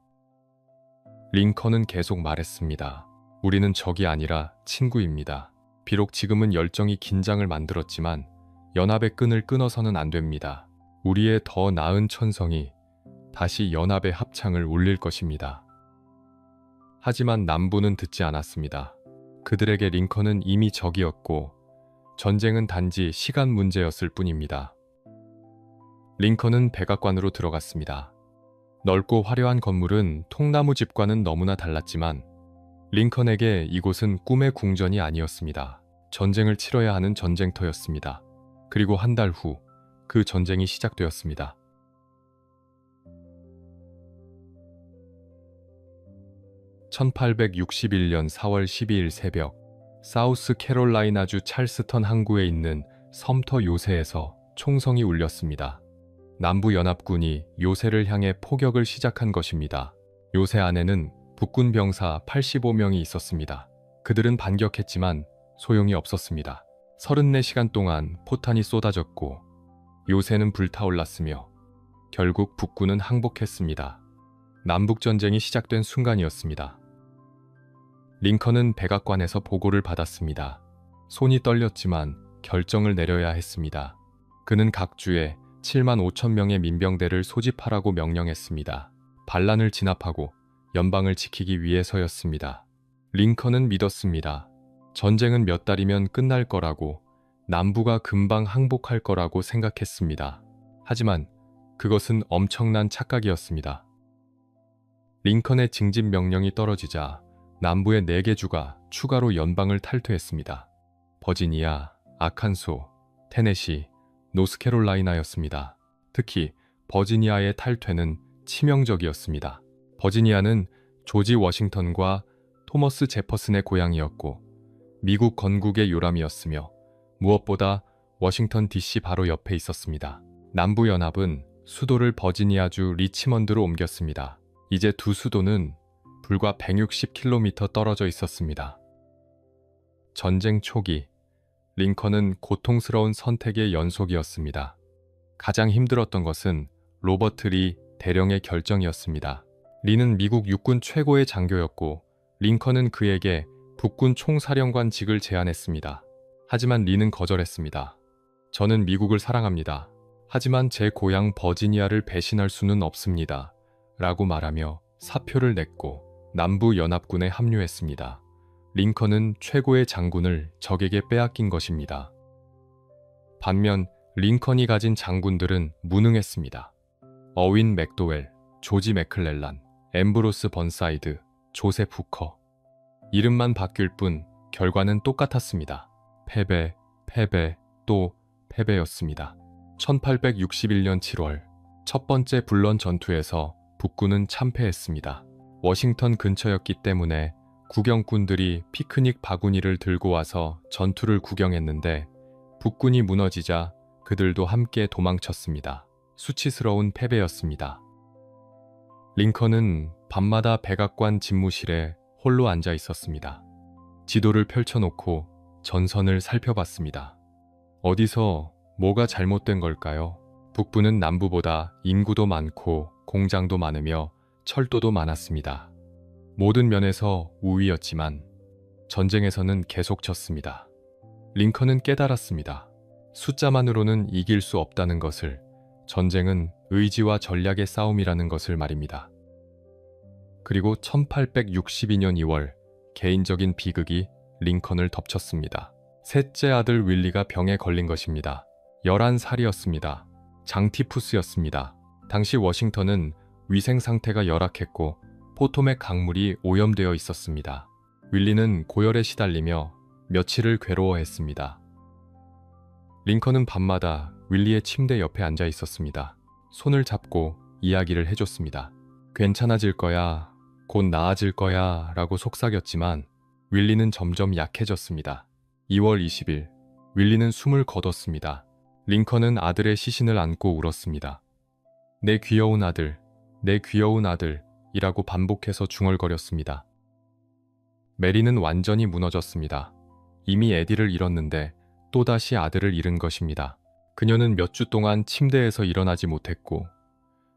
[SPEAKER 1] 링컨은 계속 말했습니다. 우리는 적이 아니라 친구입니다. 비록 지금은 열정이 긴장을 만들었지만 연합의 끈을 끊어서는 안 됩니다. 우리의 더 나은 천성이 다시 연합의 합창을 울릴 것입니다. 하지만 남부는 듣지 않았습니다. 그들에게 링컨은 이미 적이었고 전쟁은 단지 시간 문제였을 뿐입니다. 링컨은 백악관으로 들어갔습니다. 넓고 화려한 건물은 통나무 집과는 너무나 달랐지만 링컨에게 이곳은 꿈의 궁전이 아니었습니다. 전쟁을 치러야 하는 전쟁터였습니다. 그리고 한 달 후 그 전쟁이 시작되었습니다. (1861년 4월 12일) 새벽 사우스 캐롤라이나주 찰스턴 항구에 있는 섬터 요새에서 총성이 울렸습니다. 남부연합군이 요새를 향해 포격을 시작한 것입니다. 요새 안에는 북군 병사 85명이 있었습니다. 그들은 반격했지만 소용이 없었습니다. 34시간 동안 포탄이 쏟아졌고 요새는 불타올랐으며 결국 북군은 항복했습니다. 남북전쟁이 시작된 순간이었습니다. 링컨은 백악관에서 보고를 받았습니다. 손이 떨렸지만 결정을 내려야 했습니다. 그는 각 주에 7만 5천 명의 민병대를 소집하라고 명령했습니다. 반란을 진압하고 연방을 지키기 위해서였습니다. 링컨은 믿었습니다. 전쟁은 몇 달이면 끝날 거라고, 남부가 금방 항복할 거라고 생각했습니다. 하지만 그것은 엄청난 착각이었습니다. 링컨의 징집 명령이 떨어지자 남부의 4개 주가 추가로 연방을 탈퇴했습니다. 버지니아, 아칸소, 테네시, 노스캐롤라이나였습니다. 특히 버지니아의 탈퇴는 치명적이었습니다. 버지니아는 조지 워싱턴과 토머스 제퍼슨의 고향이었고 미국 건국의 요람이었으며 무엇보다 워싱턴 DC 바로 옆에 있었습니다. 남부연합은 수도를 버지니아주 리치먼드로 옮겼습니다. 이제 두 수도는 불과 160km 떨어져 있었습니다. 전쟁 초기, 링컨은 고통스러운 선택의 연속이었습니다. 가장 힘들었던 것은 로버트 리 대령의 결정이었습니다. 리는 미국 육군 최고의 장교였고 링컨은 그에게 북군 총사령관직을 제안했습니다. 하지만 리는 거절했습니다. 저는 미국을 사랑합니다. 하지만 제 고향 버지니아를 배신할 수는 없습니다. 라고 말하며 사표를 냈고 남부연합군에 합류했습니다. 링컨은 최고의 장군을 적에게 빼앗긴 것입니다. 반면 링컨이 가진 장군들은 무능했습니다. 어윈 맥도웰, 조지 맥클렐란, 앰브로스 번사이드, 조셉 후커. 이름만 바뀔 뿐 결과는 똑같았습니다. 패배, 패배, 또 패배였습니다. 1861년 7월 첫 번째 불런 전투에서 북군은 참패했습니다. 워싱턴 근처였기 때문에 구경꾼들이 피크닉 바구니를 들고 와서 전투를 구경했는데 북군이 무너지자 그들도 함께 도망쳤습니다. 수치스러운 패배였습니다. 링컨은 밤마다 백악관 집무실에 홀로 앉아 있었습니다. 지도를 펼쳐놓고 전선을 살펴봤습니다. 어디서 뭐가 잘못된 걸까요? 북부는 남부보다 인구도 많고 공장도 많으며 철도도 많았습니다. 모든 면에서 우위였지만 전쟁에서는 계속 졌습니다. 링컨은 깨달았습니다. 숫자만으로는 이길 수 없다는 것을, 전쟁은 의지와 전략의 싸움이라는 것을 말입니다. 그리고 1862년 2월 개인적인 비극이 링컨을 덮쳤습니다. 셋째 아들 윌리가 병에 걸린 것입니다. 11살이었습니다. 장티푸스였습니다. 당시 워싱턴은 위생 상태가 열악했고 포토맥 강물이 오염되어 있었습니다. 윌리는 고열에 시달리며 며칠을 괴로워했습니다. 링컨은 밤마다 윌리의 침대 옆에 앉아 있었습니다. 손을 잡고 이야기를 해줬습니다. 괜찮아질 거야, 곧 나아질 거야 라고 속삭였지만 윌리는 점점 약해졌습니다. 2월 20일, 윌리는 숨을 거뒀습니다. 링컨은 아들의 시신을 안고 울었습니다. 내 귀여운 아들, 내 귀여운 아들 이라고 반복해서 중얼거렸습니다. 메리는 완전히 무너졌습니다. 이미 에디를 잃었는데 또다시 아들을 잃은 것입니다. 그녀는 몇 주 동안 침대에서 일어나지 못했고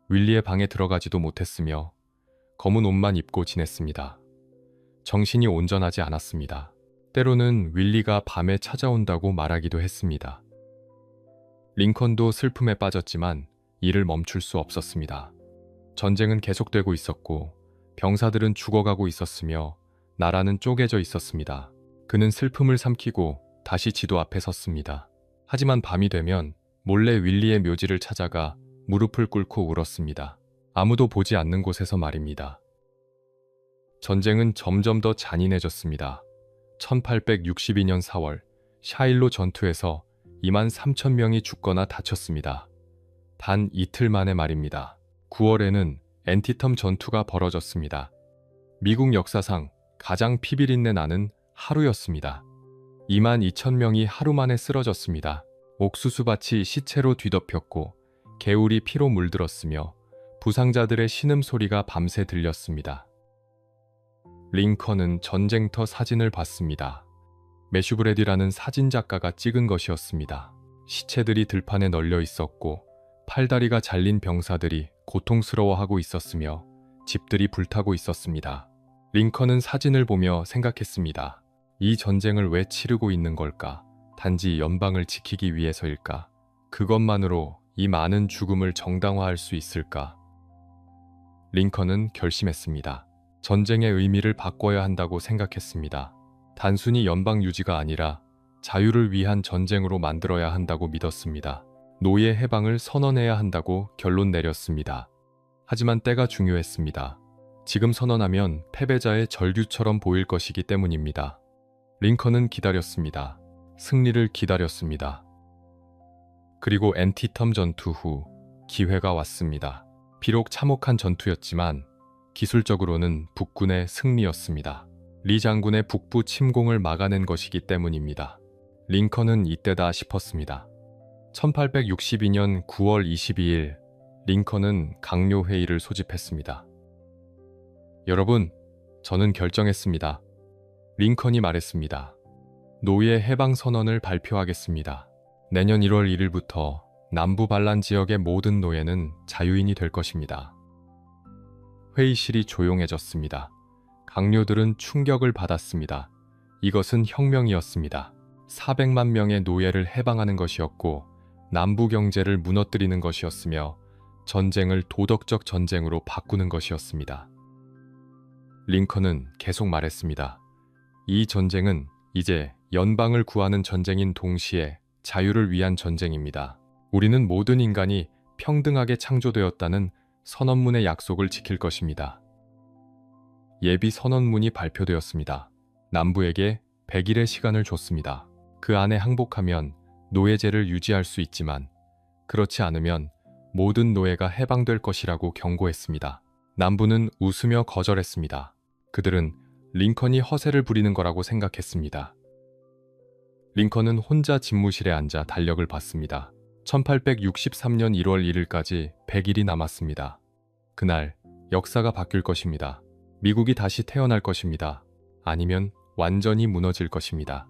[SPEAKER 1] 윌리의 방에 들어가지도 못했으며 검은 옷만 입고 지냈습니다. 정신이 온전하지 않았습니다. 때로는 윌리가 밤에 찾아온다고 말하기도 했습니다. 링컨도 슬픔에 빠졌지만 일을 멈출 수 없었습니다. 전쟁은 계속되고 있었고 병사들은 죽어가고 있었으며 나라는 쪼개져 있었습니다. 그는 슬픔을 삼키고 다시 지도 앞에 섰습니다. 하지만 밤이 되면 몰래 윌리의 묘지를 찾아가 무릎을 꿇고 울었습니다. 아무도 보지 않는 곳에서 말입니다. 전쟁은 점점 더 잔인해졌습니다. 1862년 4월 샤일로 전투에서 2만 3천 명이 죽거나 다쳤습니다. 단 이틀 만에 말입니다. 9월에는 앤티텀 전투가 벌어졌습니다. 미국 역사상 가장 피비린내 나는 하루였습니다. 2만 2천 명이 하루 만에 쓰러졌습니다. 옥수수밭이 시체로 뒤덮였고 개울이 피로 물들었으며 부상자들의 신음소리가 밤새 들렸습니다. 링컨은 전쟁터 사진을 봤습니다. 매슈브레디라는 사진작가가 찍은 것이었습니다. 시체들이 들판에 널려 있었고 팔다리가 잘린 병사들이 고통스러워하고 있었으며 집들이 불타고 있었습니다. 링컨은 사진을 보며 생각했습니다. 이 전쟁을 왜 치르고 있는 걸까? 단지 연방을 지키기 위해서일까? 그것만으로 이 많은 죽음을 정당화할 수 있을까? 링컨은 결심했습니다. 전쟁의 의미를 바꿔야 한다고 생각했습니다. 단순히 연방 유지가 아니라 자유를 위한 전쟁으로 만들어야 한다고 믿었습니다. 노예 해방을 선언해야 한다고 결론 내렸습니다. 하지만 때가 중요했습니다. 지금 선언하면 패배자의 절규처럼 보일 것이기 때문입니다. 링컨은 기다렸습니다. 승리를 기다렸습니다. 그리고 엔티텀 전투 후 기회가 왔습니다. 비록 참혹한 전투였지만 기술적으로는 북군의 승리였습니다. 리 장군의 북부 침공을 막아낸 것이기 때문입니다. 링컨은 이때다 싶었습니다. 1862년 9월 22일 링컨은 강요회의를 소집했습니다. 여러분, 저는 결정했습니다. 링컨이 말했습니다. 노예 해방 선언을 발표하겠습니다. 내년 1월 1일부터 남부 반란 지역의 모든 노예는 자유인이 될 것입니다. 회의실이 조용해졌습니다. 강요들은 충격을 받았습니다. 이것은 혁명이었습니다. 400만 명의 노예를 해방하는 것이었고 남부 경제를 무너뜨리는 것이었으며 전쟁을 도덕적 전쟁으로 바꾸는 것이었습니다. 링컨은 계속 말했습니다. 이 전쟁은 이제 연방을 구하는 전쟁인 동시에 자유를 위한 전쟁입니다. 우리는 모든 인간이 평등하게 창조되었다는 선언문의 약속을 지킬 것입니다. 예비 선언문이 발표되었습니다. 남부에게 100일의 시간을 줬습니다. 그 안에 항복하면 노예제를 유지할 수 있지만 그렇지 않으면 모든 노예가 해방될 것이라고 경고했습니다. 남부는 웃으며 거절했습니다. 그들은 링컨이 허세를 부리는 거라고 생각했습니다. 링컨은 혼자 집무실에 앉아 달력을 봤습니다. 1863년 1월 1일까지 100일이 남았습니다. 그날 역사가 바뀔 것입니다. 미국이 다시 태어날 것입니다. 아니면 완전히 무너질 것입니다.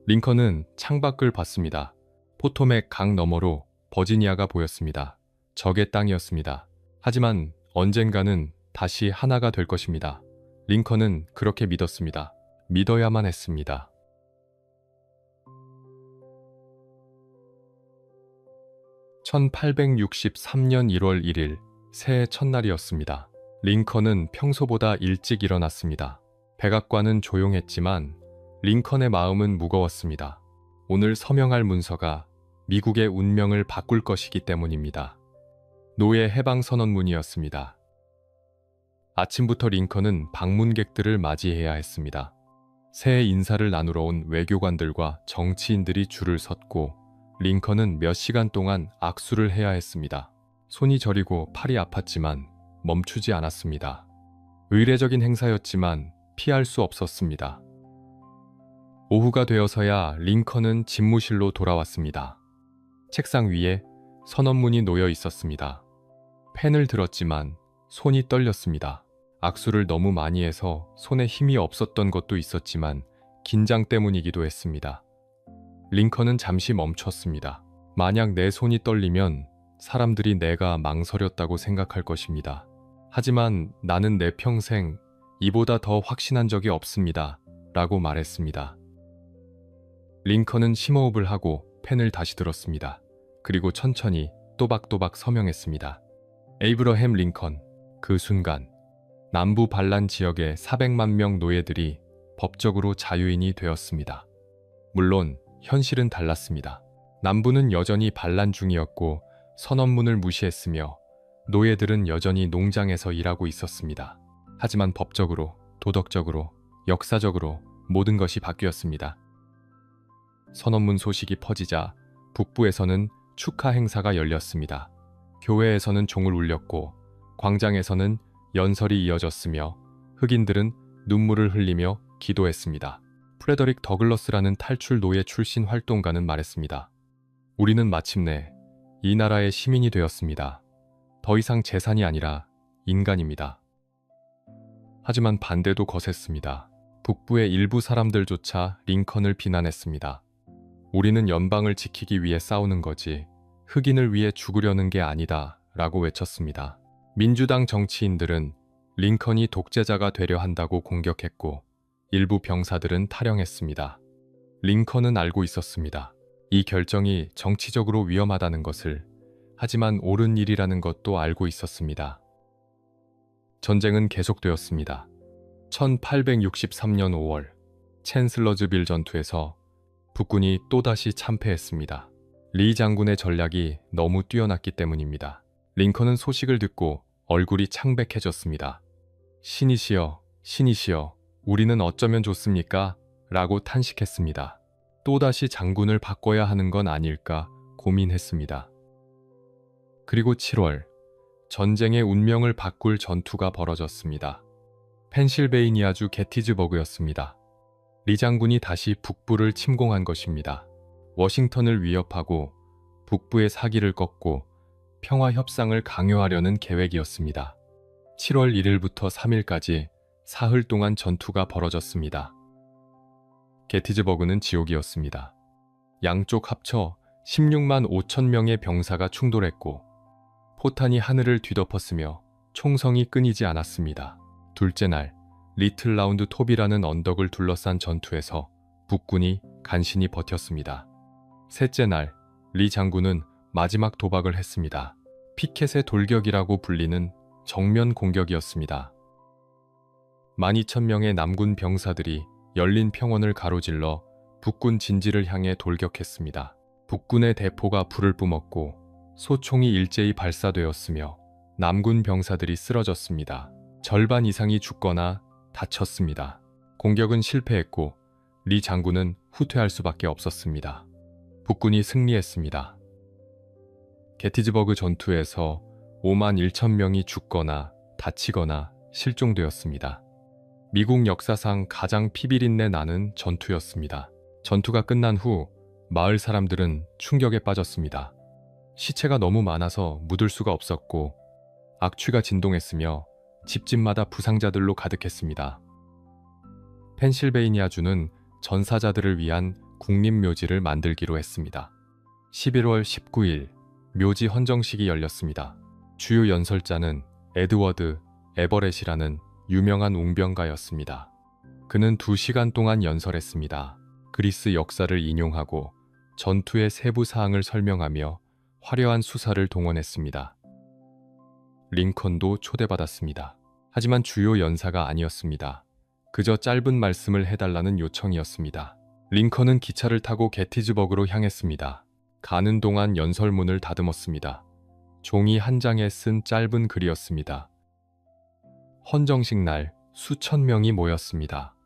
[SPEAKER 1] 링컨은 창밖을 봤습니다. 포토맥 강 너머로 버지니아가 보였습니다. 적의 땅이었습니다. 하지만 언젠가는 다시 하나가 될 것입니다. 링컨은 그렇게 믿었습니다. 믿어야만 했습니다. (1863년 1월 1일) 새해 첫날이었습니다. 링컨은 평소보다 일찍 일어났습니다. 백악관은 조용했지만 링컨의 마음은 무거웠습니다. 오늘 서명할 문서가 미국의 운명을 바꿀 것이기 때문입니다. 노예 해방 선언문이었습니다. 아침부터 링컨은 방문객들을 맞이해야 했습니다. 새해 인사를 나누러 온 외교관들과 정치인들이 줄을 섰고 링컨은 몇 시간 동안 악수를 해야 했습니다. 손이 저리고 팔이 아팠지만 멈추지 않았습니다. 의례적인 행사였지만 피할 수 없었습니다. 오후가 되어서야 링컨은 집무실로 돌아왔습니다. 책상 위에 선언문이 놓여 있었습니다. 펜을 들었지만 손이 떨렸습니다. 악수를 너무 많이 해서 손에 힘이 없었던 것도 있었지만 긴장 때문이기도 했습니다. 링컨은 잠시 멈췄습니다. 만약 내 손이 떨리면 사람들이 내가 망설였다고 생각할 것입니다. 하지만 나는 내 평생 이보다 더 확신한 적이 없습니다. 라고 말했습니다. 링컨은 심호흡을 하고 펜을 다시 들었습니다. 그리고 천천히 또박또박 서명했습니다. 에이브러햄 링컨. 그 순간 남부 반란 지역의 400만 명 노예들이 법적으로 자유인이 되었습니다. 물론 현실은 달랐습니다. 남부는 여전히 반란 중이었고 선언문을 무시했으며 노예들은 여전히 농장에서 일하고 있었습니다. 하지만 법적으로, 도덕적으로, 역사적으로 모든 것이 바뀌었습니다. 선언문 소식이 퍼지자 북부에서는 축하 행사가 열렸습니다. 교회에서는 종을 울렸고 광장에서는 연설이 이어졌으며 흑인들은 눈물을 흘리며 기도했습니다. 프레더릭 더글러스라는 탈출 노예 출신 활동가는 말했습니다. 우리는 마침내 이 나라의 시민이 되었습니다. 더 이상 재산이 아니라 인간입니다. 하지만 반대도 거셌습니다. 북부의 일부 사람들조차 링컨을 비난했습니다. 우리는 연방을 지키기 위해 싸우는 거지 흑인을 위해 죽으려는 게 아니다 라고 외쳤습니다. 민주당 정치인들은 링컨이 독재자가 되려 한다고 공격했고 일부 병사들은 타령했습니다. 링컨은 알고 있었습니다. 이 결정이 정치적으로 위험하다는 것을, 하지만 옳은 일이라는 것도 알고 있었습니다. 전쟁은 계속되었습니다. 1863년 5월 챈슬러즈빌 전투에서 북군이 또다시 참패했습니다. 리 장군의 전략이 너무 뛰어났기 때문입니다. 링컨은 소식을 듣고 얼굴이 창백해졌습니다. 신이시여, 신이시여, 우리는 어쩌면 좋습니까? 라고 탄식했습니다. 또다시 장군을 바꿔야 하는 건 아닐까 고민했습니다. 그리고 7월, 전쟁의 운명을 바꿀 전투가 벌어졌습니다. 펜실베이니아주 게티즈버그였습니다. 리 장군이 다시 북부를 침공한 것입니다. 워싱턴을 위협하고 북부의 사기를 꺾고 평화 협상을 강요하려는 계획이었습니다. 7월 1일부터 3일까지 사흘 동안 전투가 벌어졌습니다. 게티즈버그는 지옥이었습니다. 양쪽 합쳐 16만 5천 명의 병사가 충돌했고 포탄이 하늘을 뒤덮었으며 총성이 끊이지 않았습니다. 둘째 날, 리틀 라운드 톱이라는 언덕을 둘러싼 전투에서 북군이 간신히 버텼습니다. 셋째 날, 리 장군은 마지막 도박을 했습니다. 피켓의 돌격이라고 불리는 정면 공격이었습니다. 12,000명의 남군 병사들이 열린 평원을 가로질러 북군 진지를 향해 돌격했습니다. 북군의 대포가 불을 뿜었고 소총이 일제히 발사되었으며 남군 병사들이 쓰러졌습니다. 절반 이상이 죽거나 다쳤습니다. 공격은 실패했고 리 장군은 후퇴할 수밖에 없었습니다. 북군이 승리했습니다. 게티즈버그 전투에서 5만 1천 명이 죽거나 다치거나 실종되었습니다. 미국 역사상 가장 피비린내 나는 전투였습니다. 전투가 끝난 후 마을 사람들은 충격에 빠졌습니다. 시체가 너무 많아서 묻을 수가 없었고 악취가 진동했으며 집집마다 부상자들로 가득했습니다. 펜실베이니아주는 전사자들을 위한 국립묘지를 만들기로 했습니다. 11월 19일 묘지 헌정식이 열렸습니다. 주요 연설자는 에드워드 에버렛이라는 유명한 웅변가였습니다. 그는 2시간 동안 연설했습니다. 그리스 역사를 인용하고 전투의 세부 사항을 설명하며 화려한 수사를 동원했습니다. 링컨도 초대받았습니다. 하지만 주요 연사가 아니었습니다. 그저 짧은 말씀을 해달라는 요청이었습니다. 링컨은 기차를 타고 게티즈버그로 향했습니다. 가는 동안 연설문을 다듬었습니다. 종이 한 장에 쓴 짧은 글이었습니다. 헌정식 날 수천 명이 모였습니다.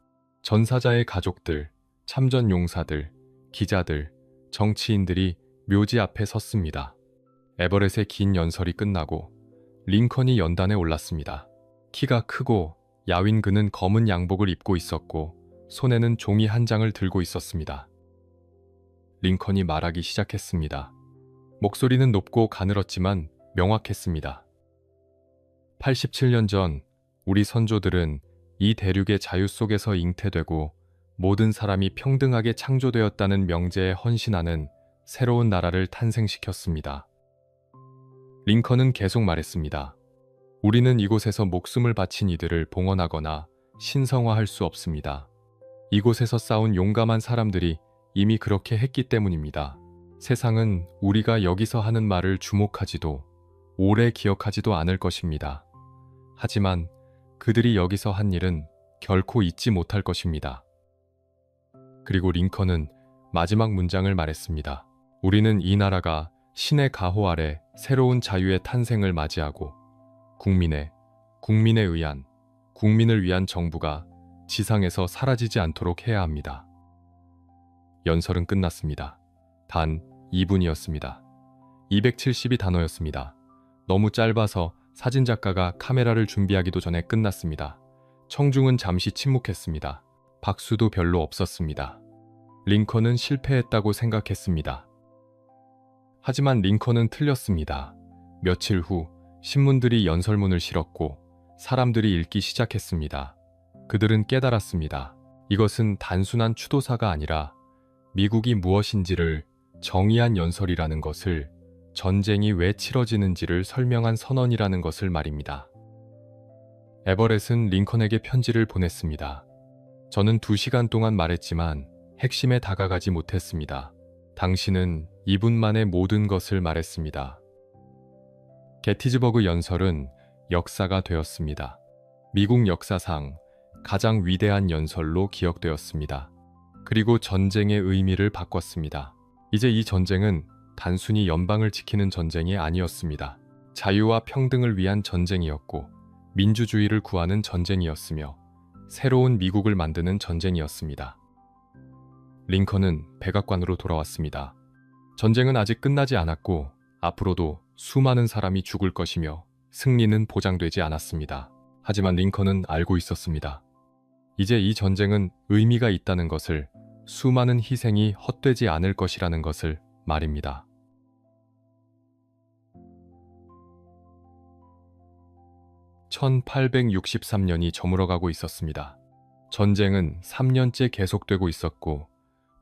[SPEAKER 1] 전사자의 가족들, 참전 용사들, 기자들, 정치인들이 묘지 앞에 섰습니다. 에버렛의 긴 연설이 끝나고 링컨이 연단에 올랐습니다. 키가 크고 야윈 그는 검은 양복을 입고 있었고 손에는 종이 한 장을 들고 있었습니다. 링컨이 말하기 시작했습니다. 목소리는 높고 가늘었지만 명확했습니다. 87년 전 우리 선조들은 이 대륙의 자유 속에서 잉태되고 모든 사람이 평등하게 창조되었다는 명제에 헌신하는 새로운 나라를 탄생시켰습니다. 링컨은 계속 말했습니다. 우리는 이곳에서 목숨을 바친 이들을 봉헌하거나 신성화할 수 없습니다. 이곳에서 싸운 용감한 사람들이 이미 그렇게 했기 때문입니다. 세상은 우리가 여기서 하는 말을 주목하지도 오래 기억하지도 않을 것입니다. 하지만 그들이 여기서 한 일은 결코 잊지 못할 것입니다. 그리고 링컨은 마지막 문장을 말했습니다. 우리는 이 나라가 신의 가호 아래 새로운 자유의 탄생을 맞이하고 국민을 위한 정부가 지상에서 사라지지 않도록 해야 합니다. 연설은 끝났습니다. 단 2분이었습니다. 272단어였습니다. 너무 짧아서 사진작가가 카메라를 준비하기도 전에 끝났습니다. 청중은 잠시 침묵했습니다. 박수도 별로 없었습니다. 링컨은 실패했다고 생각했습니다. 하지만 링컨은 틀렸습니다. 며칠 후 신문들이 연설문을 실었고 사람들이 읽기 시작했습니다. 그들은 깨달았습니다. 이것은 단순한 추도사가 아니라 미국이 무엇인지를 정의한 연설이라는 것을, 전쟁이 왜 치러지는지를 설명한 선언이라는 것을 말입니다. 에버렛은 링컨에게 편지를 보냈습니다. 저는 2시간 동안 말했지만 핵심에 다가가지 못했습니다. 당신은 2분 만에 모든 것을 말했습니다. 게티즈버그 연설은 역사가 되었습니다. 미국 역사상 가장 위대한 연설로 기억되었습니다. 그리고 전쟁의 의미를 바꿨습니다. 이제 이 전쟁은 단순히 연방을 지키는 전쟁이 아니었습니다. 자유와 평등을 위한 전쟁이었고 민주주의를 구하는 전쟁이었으며 새로운 미국을 만드는 전쟁이었습니다. 링컨은 백악관으로 돌아왔습니다. 전쟁은 아직 끝나지 않았고 앞으로도 수많은 사람이 죽을 것이며 승리는 보장되지 않았습니다. 하지만 링컨은 알고 있었습니다. 이제 이 전쟁은 의미가 있다는 것을, 수많은 희생이 헛되지 않을 것이라는 것을 말입니다. (1863년이) 저물어가고 있었습니다. 전쟁은 3년째 계속되고 있었고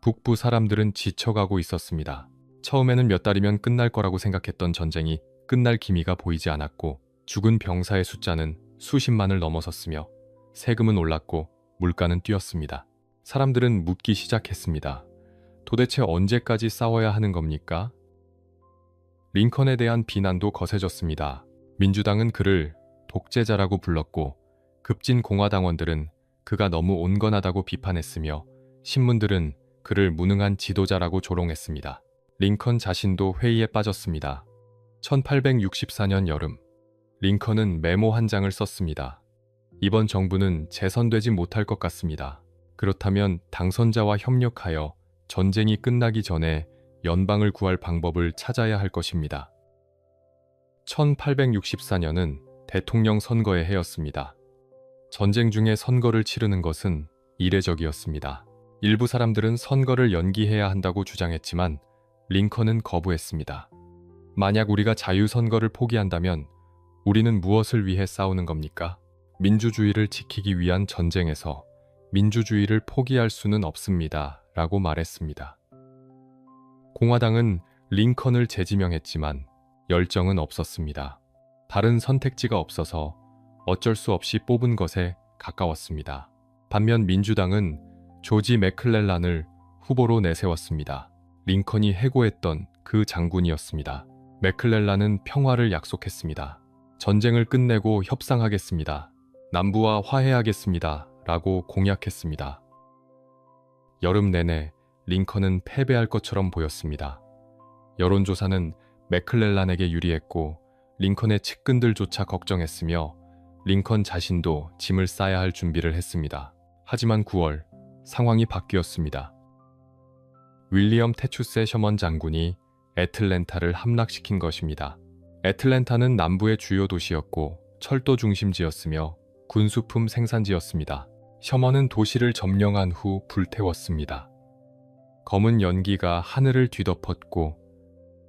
[SPEAKER 1] 북부 사람들은 지쳐가고 있었습니다. 처음에는 몇 달이면 끝날 거라고 생각했던 전쟁이 끝날 기미가 보이지 않았고 죽은 병사의 숫자는 수십만을 넘어섰으며 세금은 올랐고 물가는 뛰었습니다. 사람들은 묻기 시작했습니다. 도대체 언제까지 싸워야 하는 겁니까? 링컨에 대한 비난도 거세졌습니다. 민주당은 그를 독재자라고 불렀고 급진 공화당원들은 그가 너무 온건하다고 비판했으며 신문들은 그를 무능한 지도자라고 조롱했습니다. 링컨 자신도 회의에 빠졌습니다. 1864년 여름, 링컨은 메모 한 장을 썼습니다. 이번 정부는 재선되지 못할 것 같습니다. 그렇다면 당선자와 협력하여 전쟁이 끝나기 전에 연방을 구할 방법을 찾아야 할 것입니다. 1864년은 대통령 선거의 해였습니다. 전쟁 중에 선거를 치르는 것은 이례적이었습니다. 일부 사람들은 선거를 연기해야 한다고 주장했지만 링컨은 거부했습니다. 만약 우리가 자유선거를 포기한다면 우리는 무엇을 위해 싸우는 겁니까? 민주주의를 지키기 위한 전쟁에서 민주주의를 포기할 수는 없습니다. 라고 말했습니다. 공화당은 링컨을 재지명했지만 열정은 없었습니다. 다른 선택지가 없어서 어쩔 수 없이 뽑은 것에 가까웠습니다. 반면 민주당은 조지 맥클렐란을 후보로 내세웠습니다. 링컨이 해고했던 그 장군이었습니다. 맥클렐란은 평화를 약속했습니다. 전쟁을 끝내고 협상하겠습니다. 남부와 화해하겠습니다. 라고 공약했습니다. 여름 내내 링컨은 패배할 것처럼 보였습니다. 여론조사는 맥클렐란에게 유리했고 링컨의 측근들조차 걱정했으며 링컨 자신도 짐을 싸야 할 준비를 했습니다. 하지만 9월 상황이 바뀌었습니다. 윌리엄 테추세 셔먼 장군이 애틀랜타를 함락시킨 것입니다. 애틀랜타는 남부의 주요 도시였고 철도 중심지였으며 군수품 생산지였습니다. 셔먼은 도시를 점령한 후 불태웠습니다. 검은 연기가 하늘을 뒤덮었고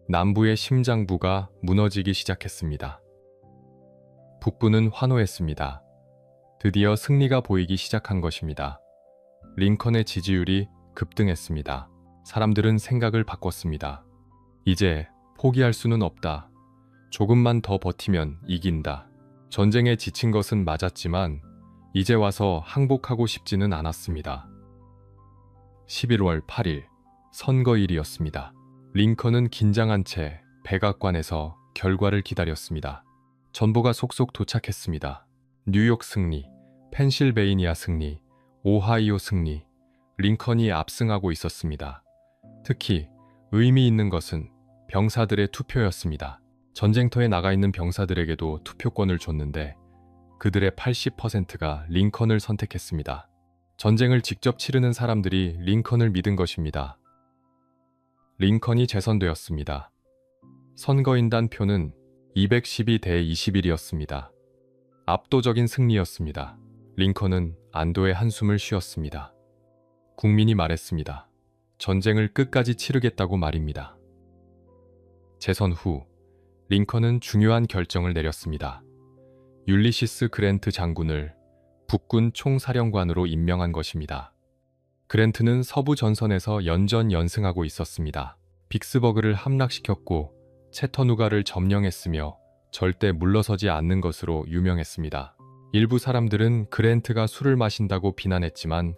[SPEAKER 1] 남부의 심장부가 무너지기 시작했습니다. 북부는 환호했습니다. 드디어 승리가 보이기 시작한 것입니다. 링컨의 지지율이 급등했습니다. 사람들은 생각을 바꿨습니다. 이제 포기할 수는 없다. 조금만 더 버티면 이긴다. 전쟁에 지친 것은 맞았지만 이제 와서 항복하고 싶지는 않았습니다. 11월 8일 선거일이었습니다. 링컨은 긴장한 채 백악관에서 결과를 기다렸습니다. 전보가 속속 도착했습니다. 뉴욕 승리, 펜실베이니아 승리, 오하이오 승리, 링컨이 압승하고 있었습니다. 특히 의미 있는 것은 병사들의 투표였습니다. 전쟁터에 나가 있는 병사들에게도 투표권을 줬는데 그들의 80%가 링컨을 선택했습니다. 전쟁을 직접 치르는 사람들이 링컨을 믿은 것입니다. 링컨이 재선되었습니다. 선거인단 표는 212대 21이었습니다. 압도적인 승리였습니다. 링컨은 안도의 한숨을 쉬었습니다. 국민이 말했습니다. 전쟁을 끝까지 치르겠다고 말입니다. 재선 후 링컨은 중요한 결정을 내렸습니다. 율리시스 그랜트 장군을 북군 총사령관으로 임명한 것입니다. 그랜트는 서부 전선에서 연전연승하고 있었습니다. 빅스버그를 함락시켰고 채터누가를 점령했으며 절대 물러서지 않는 것으로 유명했습니다. 일부 사람들은 그랜트가 술을 마신다고 비난했지만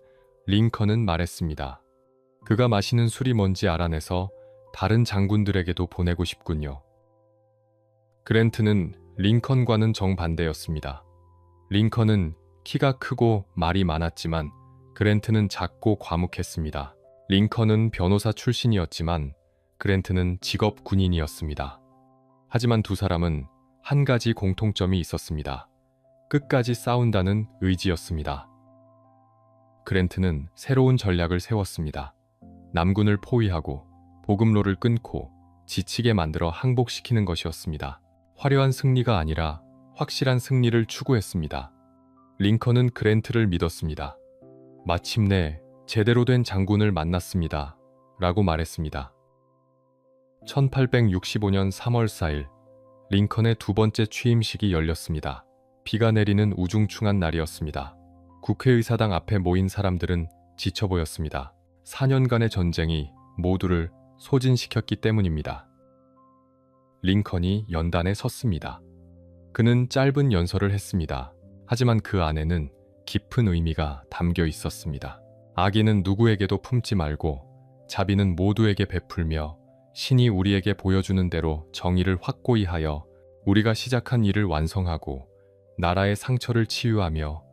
[SPEAKER 1] 링컨은 말했습니다. 그가 마시는 술이 뭔지 알아내서 다른 장군들에게도 보내고 싶군요. 그랜트는 링컨과는 정반대였습니다. 링컨은 키가 크고 말이 많았지만 그랜트는 작고 과묵했습니다. 링컨은 변호사 출신이었지만 그랜트는 직업 군인이었습니다. 하지만 두 사람은 한 가지 공통점이 있었습니다. 끝까지 싸운다는 의지였습니다. 그랜트는 새로운 전략을 세웠습니다. 남군을 포위하고 보급로를 끊고 지치게 만들어 항복시키는 것이었습니다. 화려한 승리가 아니라 확실한 승리를 추구했습니다. 링컨은 그랜트를 믿었습니다. 마침내 제대로 된 장군을 만났습니다. 라고 말했습니다. 1865년 3월 4일 링컨의 두 번째 취임식이 열렸습니다. 비가 내리는 우중충한 날이었습니다. 국회의사당 앞에 모인 사람들은 지쳐 보였습니다. 4년간의 전쟁이 모두를 소진시켰기 때문입니다. 링컨이 연단에 섰습니다. 그는 짧은 연설을 했습니다. 하지만 그 안에는 깊은 의미가 담겨 있었습니다. 악의는 누구에게도 품지 말고 자비는 모두에게 베풀며 신이 우리에게 보여주는 대로 정의를 확고히 하여 우리가 시작한 일을 완성하고 나라의 상처를 치유하며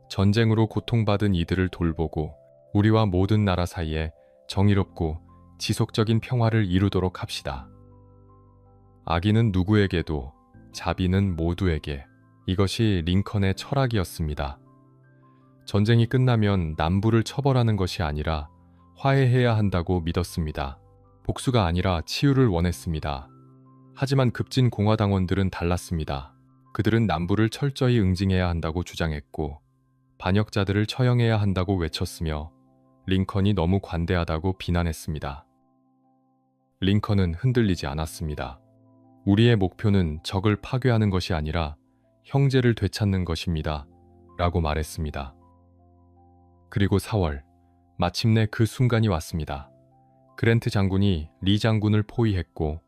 [SPEAKER 1] 전쟁으로 고통받은 이들을 돌보고 우리와 모든 나라 사이에 정의롭고 지속적인 평화를 이루도록 합시다. 악의는 누구에게도, 자비는 모두에게. 이것이 링컨의 철학이었습니다. 전쟁이 끝나면 남부를 처벌하는 것이 아니라 화해해야 한다고 믿었습니다. 복수가 아니라 치유를 원했습니다. 하지만 급진 공화당원들은 달랐습니다. 그들은 남부를 철저히 응징해야 한다고 주장했고 반역자들을 처형해야 한다고 외쳤으며 링컨이 너무 관대하다고 비난했습니다. 링컨은 흔들리지 않았습니다. 우리의 목표는 적을 파괴하는 것이 아니라 형제를 되찾는 것입니다. 라고 말했습니다. 그리고 4월, 마침내 그 순간이 왔습니다. 그랜트 장군이 리 장군을 포위했고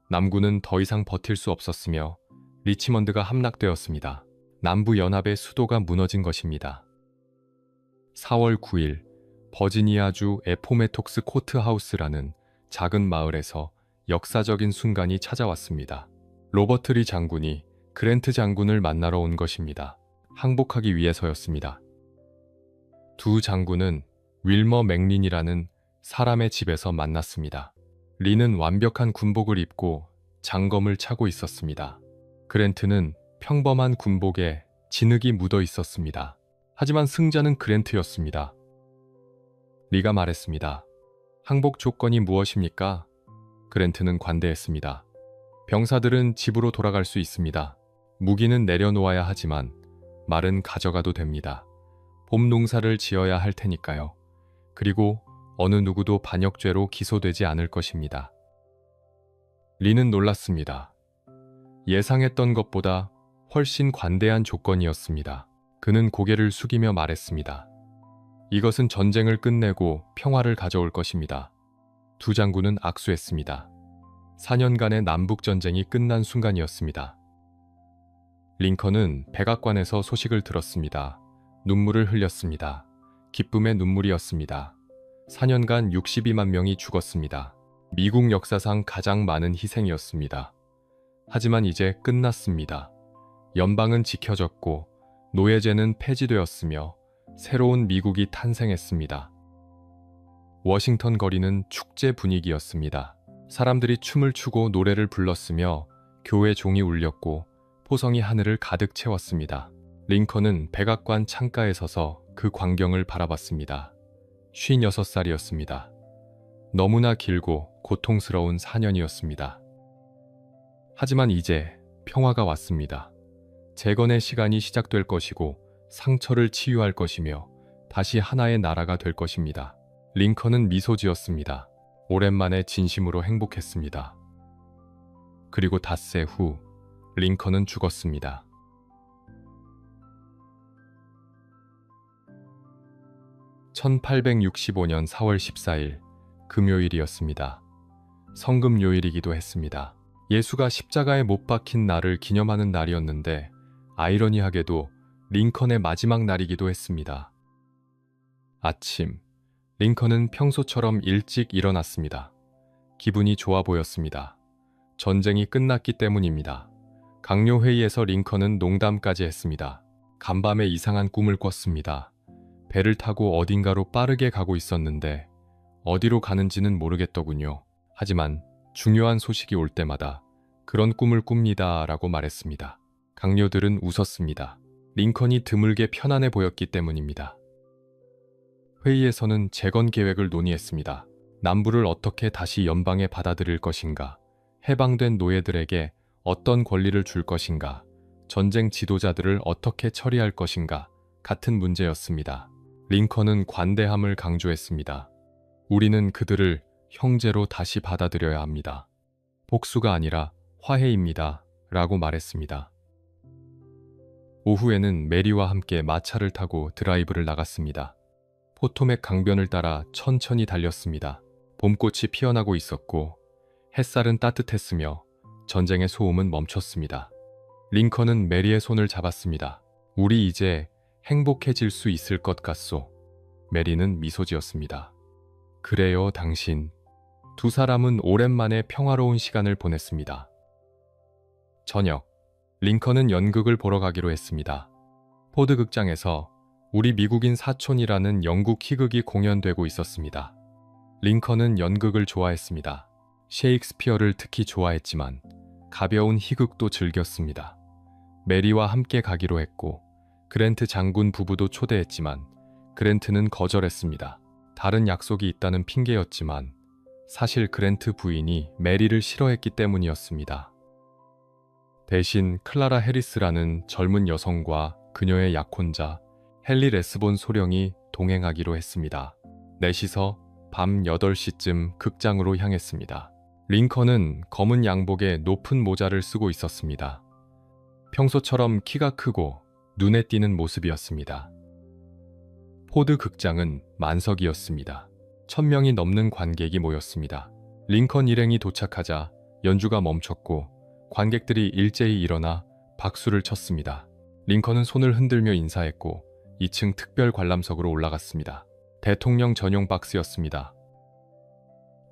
[SPEAKER 1] 남군은 더 이상 버틸 수 없었으며 리치먼드가 함락되었습니다. 남부 연합의 수도가 무너진 것입니다. 4월 9일 버지니아주 에포메톡스 코트하우스라는 작은 마을에서 역사적인 순간이 찾아왔습니다. 로버트 리 장군이 그랜트 장군을 만나러 온 것입니다. 항복하기 위해서였습니다. 두 장군은 윌머 맥린이라는 사람의 집에서 만났습니다. 리는 완벽한 군복을 입고 장검을 차고 있었습니다. 그랜트는 평범한 군복에 진흙이 묻어 있었습니다. 하지만 승자는 그랜트였습니다. 리가 말했습니다. 항복 조건이 무엇입니까? 그랜트는 관대했습니다. 병사들은 집으로 돌아갈 수 있습니다. 무기는 내려놓아야 하지만 말은 가져가도 됩니다. 봄 농사를 지어야 할 테니까요. 그리고 어느 누구도 반역죄로 기소되지 않을 것입니다. 리는 놀랐습니다. 예상했던 것보다 훨씬 관대한 조건이었습니다. 그는 고개를 숙이며 말했습니다. 이것은 전쟁을 끝내고 평화를 가져올 것입니다. 두 장군은 악수했습니다. 4년간의 남북전쟁이 끝난 순간이었습니다. 링컨은 백악관에서 소식을 들었습니다. 눈물을 흘렸습니다. 기쁨의 눈물이었습니다. 4년간 62만 명이 죽었습니다. 미국 역사상 가장 많은 희생이었습니다. 하지만 이제 끝났습니다. 연방은 지켜졌고 노예제는 폐지되었으며 새로운 미국이 탄생했습니다. 워싱턴 거리는 축제 분위기였습니다. 사람들이 춤을 추고 노래를 불렀으며 교회 종이 울렸고 포성이 하늘을 가득 채웠습니다. 링컨은 백악관 창가에 서서 그 광경을 바라봤습니다. 56살이었습니다. 너무나 길고 고통스러운 4년이었습니다. 하지만 이제 평화가 왔습니다. 재건의 시간이 시작될 것이고 상처를 치유할 것이며 다시 하나의 나라가 될 것입니다. 링컨은 미소 지었습니다. 오랜만에 진심으로 행복했습니다. 그리고 닷새 후 링컨은 죽었습니다. (1865년 4월 14일) 금요일이었습니다. 성금요일이기도 했습니다. 예수가 십자가에 못 박힌 날을 기념하는 날이었는데 아이러니하게도 링컨의 마지막 날이기도 했습니다. 아침, 링컨은 평소처럼 일찍 일어났습니다. 기분이 좋아 보였습니다. 전쟁이 끝났기 때문입니다. 강요회의에서 링컨은 농담까지 했습니다. 간밤에 이상한 꿈을 꿨습니다. 배를 타고 어딘가로 빠르게 가고 있었는데 어디로 가는지는 모르겠더군요. 하지만 중요한 소식이 올 때마다 그런 꿈을 꿉니다 라고 말했습니다. 강요들은 웃었습니다. 링컨이 드물게 편안해 보였기 때문입니다. 회의에서는 재건 계획을 논의했습니다. 남부를 어떻게 다시 연방에 받아들일 것인가, 해방된 노예들에게 어떤 권리를 줄 것인가, 전쟁 지도자들을 어떻게 처리할 것인가 같은 문제였습니다. 링컨은 관대함을 강조했습니다. 우리는 그들을 형제로 다시 받아들여야 합니다. 복수가 아니라 화해입니다. 라고 말했습니다. 오후에는 메리와 함께 마차를 타고 드라이브를 나갔습니다. 포토맥 강변을 따라 천천히 달렸습니다. 봄꽃이 피어나고 있었고 햇살은 따뜻했으며 전쟁의 소음은 멈췄습니다. 링컨은 메리의 손을 잡았습니다. 우리 이제 행복해질 수 있을 것 같소. 메리는 미소 지었습니다. 그래요, 당신. 두 사람은 오랜만에 평화로운 시간을 보냈습니다. 저녁, 링컨은 연극을 보러 가기로 했습니다. 포드 극장에서 우리 미국인 사촌이라는 영국 희극이 공연되고 있었습니다. 링컨은 연극을 좋아했습니다. 셰익스피어를 특히 좋아했지만 가벼운 희극도 즐겼습니다. 메리와 함께 가기로 했고 그랜트 장군 부부도 초대했지만 그랜트는 거절했습니다. 다른 약속이 있다는 핑계였지만 사실 그랜트 부인이 메리를 싫어했기 때문이었습니다. 대신 클라라 해리스라는 젊은 여성과 그녀의 약혼자 헨리 레스본 소령이 동행하기로 했습니다. 넷이서 밤 8시쯤 극장으로 향했습니다. 링컨은 검은 양복에 높은 모자를 쓰고 있었습니다. 평소처럼 키가 크고 눈에 띄는 모습이었습니다. 포드 극장은 만석이었습니다. 1000명이 넘는 관객이 모였습니다. 링컨 일행이 도착하자 연주가 멈췄고 관객들이 일제히 일어나 박수를 쳤습니다. 링컨은 손을 흔들며 인사했고 2층 특별 관람석으로 올라갔습니다. 대통령 전용 박스였습니다.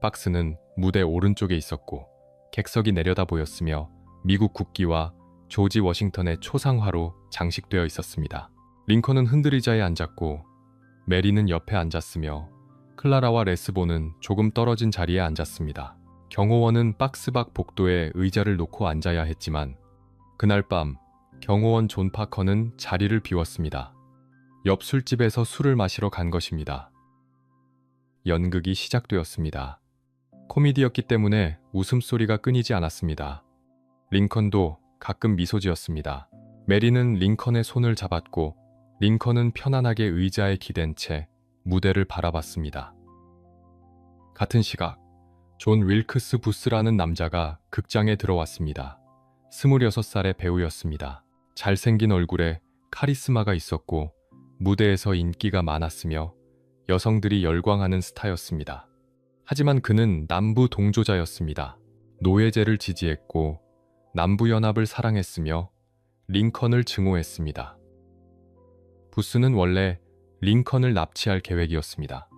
[SPEAKER 1] 박스는 무대 오른쪽에 있었고 객석이 내려다 보였으며 미국 국기와 조지 워싱턴의 초상화로 장식되어 있었습니다. 링컨은 흔들의자에 앉았고 메리는 옆에 앉았으며 클라라와 레스본은 조금 떨어진 자리에 앉았습니다. 경호원은 박스 밖 복도에 의자를 놓고 앉아야 했지만 그날 밤 경호원 존 파커는 자리를 비웠습니다. 옆 술집에서 술을 마시러 간 것입니다. 연극이 시작되었습니다. 코미디였기 때문에 웃음소리가 끊이지 않았습니다. 링컨도 가끔 미소 지었습니다. 메리는 링컨의 손을 잡았고 링컨은 편안하게 의자에 기댄 채 무대를 바라봤습니다. 같은 시각 존 윌크스 부스라는 남자가 극장에 들어왔습니다. 26살의 배우였습니다. 잘생긴 얼굴에 카리스마가 있었고 무대에서 인기가 많았으며 여성들이 열광하는 스타였습니다. 하지만 그는 남부 동조자였습니다. 노예제를 지지했고 남부연합을 사랑했으며 링컨을 증오했습니다. 부스는 원래 링컨을 납치할 계획이었습니다.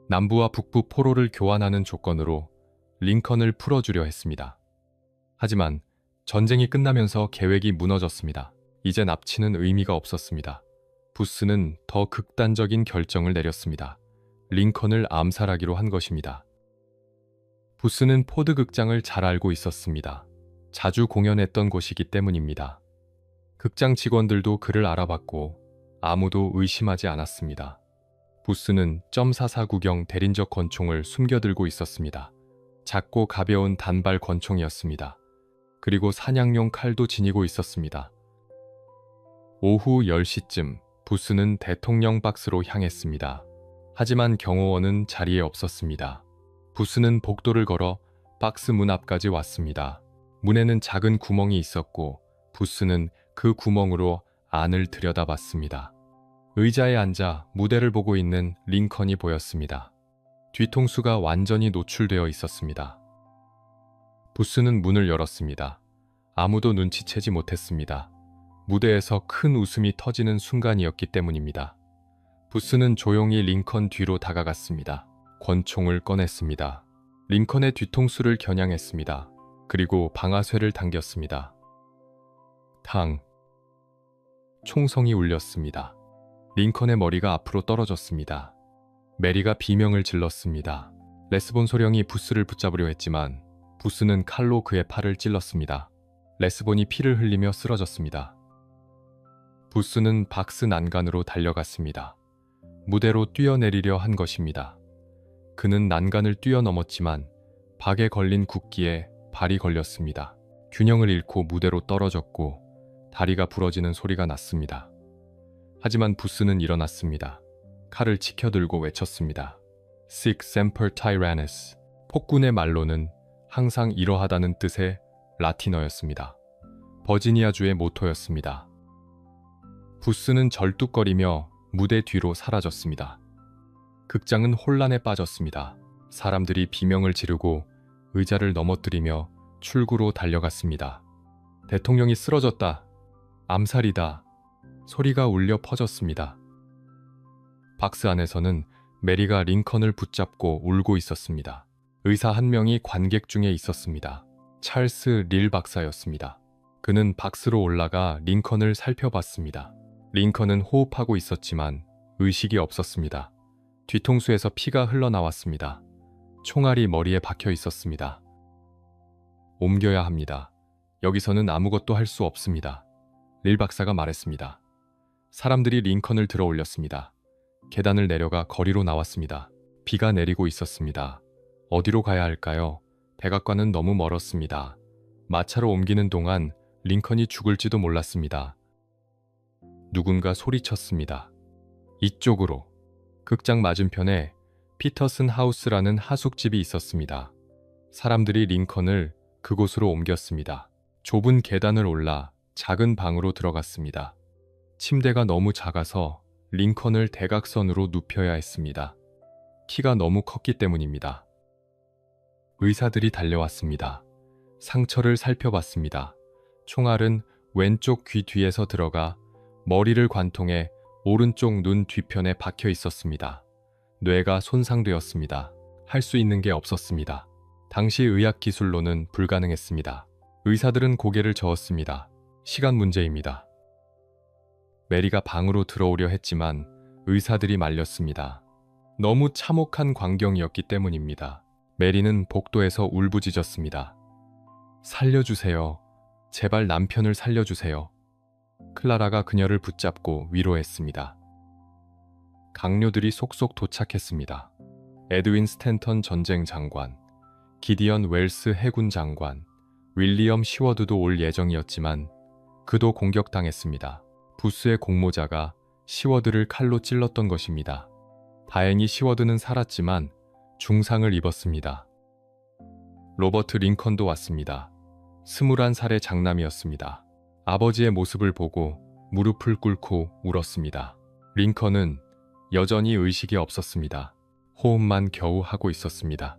[SPEAKER 1] 남부와 북부 포로를 교환하는 조건으로 링컨을 풀어주려 했습니다. 하지만 전쟁이 끝나면서 계획이 무너졌습니다. 이제 납치는 의미가 없었습니다. 부스는 더 극단적인 결정을 내렸습니다. 링컨을 암살하기로 한 것입니다. 부스는 포드 극장을 잘 알고 있었습니다. 자주 공연했던 곳이기 때문입니다. 극장 직원들도 그를 알아봤고 아무도 의심하지 않았습니다. 부스는 .44구경 대린적 권총을 숨겨들고 있었습니다. 작고 가벼운 단발 권총이었습니다. 그리고 사냥용 칼도 지니고 있었습니다. 오후 10시쯤 부스는 대통령 박스로 향했습니다. 하지만 경호원은 자리에 없었습니다. 부스는 복도를 걸어 박스 문 앞까지 왔습니다. 문에는 작은 구멍이 있었고 부스는 그 구멍으로 안을 들여다봤습니다. 의자에 앉아 무대를 보고 있는 링컨이 보였습니다. 뒤통수가 완전히 노출되어 있었습니다. 부스는 문을 열었습니다. 아무도 눈치채지 못했습니다. 무대에서 큰 웃음이 터지는 순간이었기 때문입니다. 부스는 조용히 링컨 뒤로 다가갔습니다. 권총을 꺼냈습니다. 링컨의 뒤통수를 겨냥했습니다. 그리고 방아쇠를 당겼습니다. 탕. 총성이 울렸습니다. 링컨의 머리가 앞으로 떨어졌습니다. 메리가 비명을 질렀습니다. 레스본 소령이 부스를 붙잡으려 했지만 부스는 칼로 그의 팔을 찔렀습니다. 레스본이 피를 흘리며 쓰러졌습니다. 부스는 박스 난간으로 달려갔습니다. 무대로 뛰어내리려 한 것입니다. 그는 난간을 뛰어넘었지만 박에 걸린 국기에 발이 걸렸습니다. 균형을 잃고 무대로 떨어졌고 다리가 부러지는 소리가 났습니다. 하지만 부스는 일어났습니다. 칼을 치켜들고 외쳤습니다. Sic semper tyrannis. 폭군의 말로는 항상 이러하다는 뜻의 라틴어였습니다. 버지니아주의 모토였습니다. 부스는 절뚝거리며 무대 뒤로 사라졌습니다. 극장은 혼란에 빠졌습니다. 사람들이 비명을 지르고 의자를 넘어뜨리며 출구로 달려갔습니다. 대통령이 쓰러졌다. 암살이다. 소리가 울려 퍼졌습니다. 박스 안에서는 메리가 링컨을 붙잡고 울고 있었습니다. 의사 한 명이 관객 중에 있었습니다. 찰스 릴 박사였습니다. 그는 박스로 올라가 링컨을 살펴봤습니다. 링컨은 호흡하고 있었지만 의식이 없었습니다. 뒤통수에서 피가 흘러나왔습니다. 총알이 머리에 박혀 있었습니다. 옮겨야 합니다. 여기서는 아무것도 할 수 없습니다. 릴 박사가 말했습니다. 사람들이 링컨을 들어 올렸습니다. 계단을 내려가 거리로 나왔습니다. 비가 내리고 있었습니다. 어디로 가야 할까요? 백악관은 너무 멀었습니다. 마차로 옮기는 동안 링컨이 죽을지도 몰랐습니다. 누군가 소리쳤습니다. 이쪽으로. 극장 맞은편에 피터슨 하우스라는 하숙집이 있었습니다. 사람들이 링컨을 그곳으로 옮겼습니다. 좁은 계단을 올라 작은 방으로 들어갔습니다. 침대가 너무 작아서 링컨을 대각선으로 눕혀야 했습니다. 키가 너무 컸기 때문입니다. 의사들이 달려왔습니다. 상처를 살펴봤습니다. 총알은 왼쪽 귀 뒤에서 들어가 머리를 관통해 오른쪽 눈 뒤편에 박혀 있었습니다. 뇌가 손상되었습니다. 할 수 있는 게 없었습니다. 당시 의학 기술로는 불가능했습니다. 의사들은 고개를 저었습니다. 시간 문제입니다. 메리가 방으로 들어오려 했지만 의사들이 말렸습니다. 너무 참혹한 광경이었기 때문입니다. 메리는 복도에서 울부짖었습니다. 살려주세요. 제발 남편을 살려주세요. 클라라가 그녀를 붙잡고 위로했습니다. 강료들이 속속 도착했습니다. 에드윈 스탠턴 전쟁 장관, 기디언 웰스 해군 장관, 윌리엄 시워드도 올 예정이었지만 그도 공격당했습니다. 부스의 공모자가 시워드를 칼로 찔렀던 것입니다. 다행히 시워드는 살았지만 중상을 입었습니다. 로버트 링컨도 왔습니다. 21살의 장남이었습니다. 아버지의 모습을 보고 무릎을 꿇고 울었습니다. 링컨은 여전히 의식이 없었습니다. 호흡만 겨우 하고 있었습니다.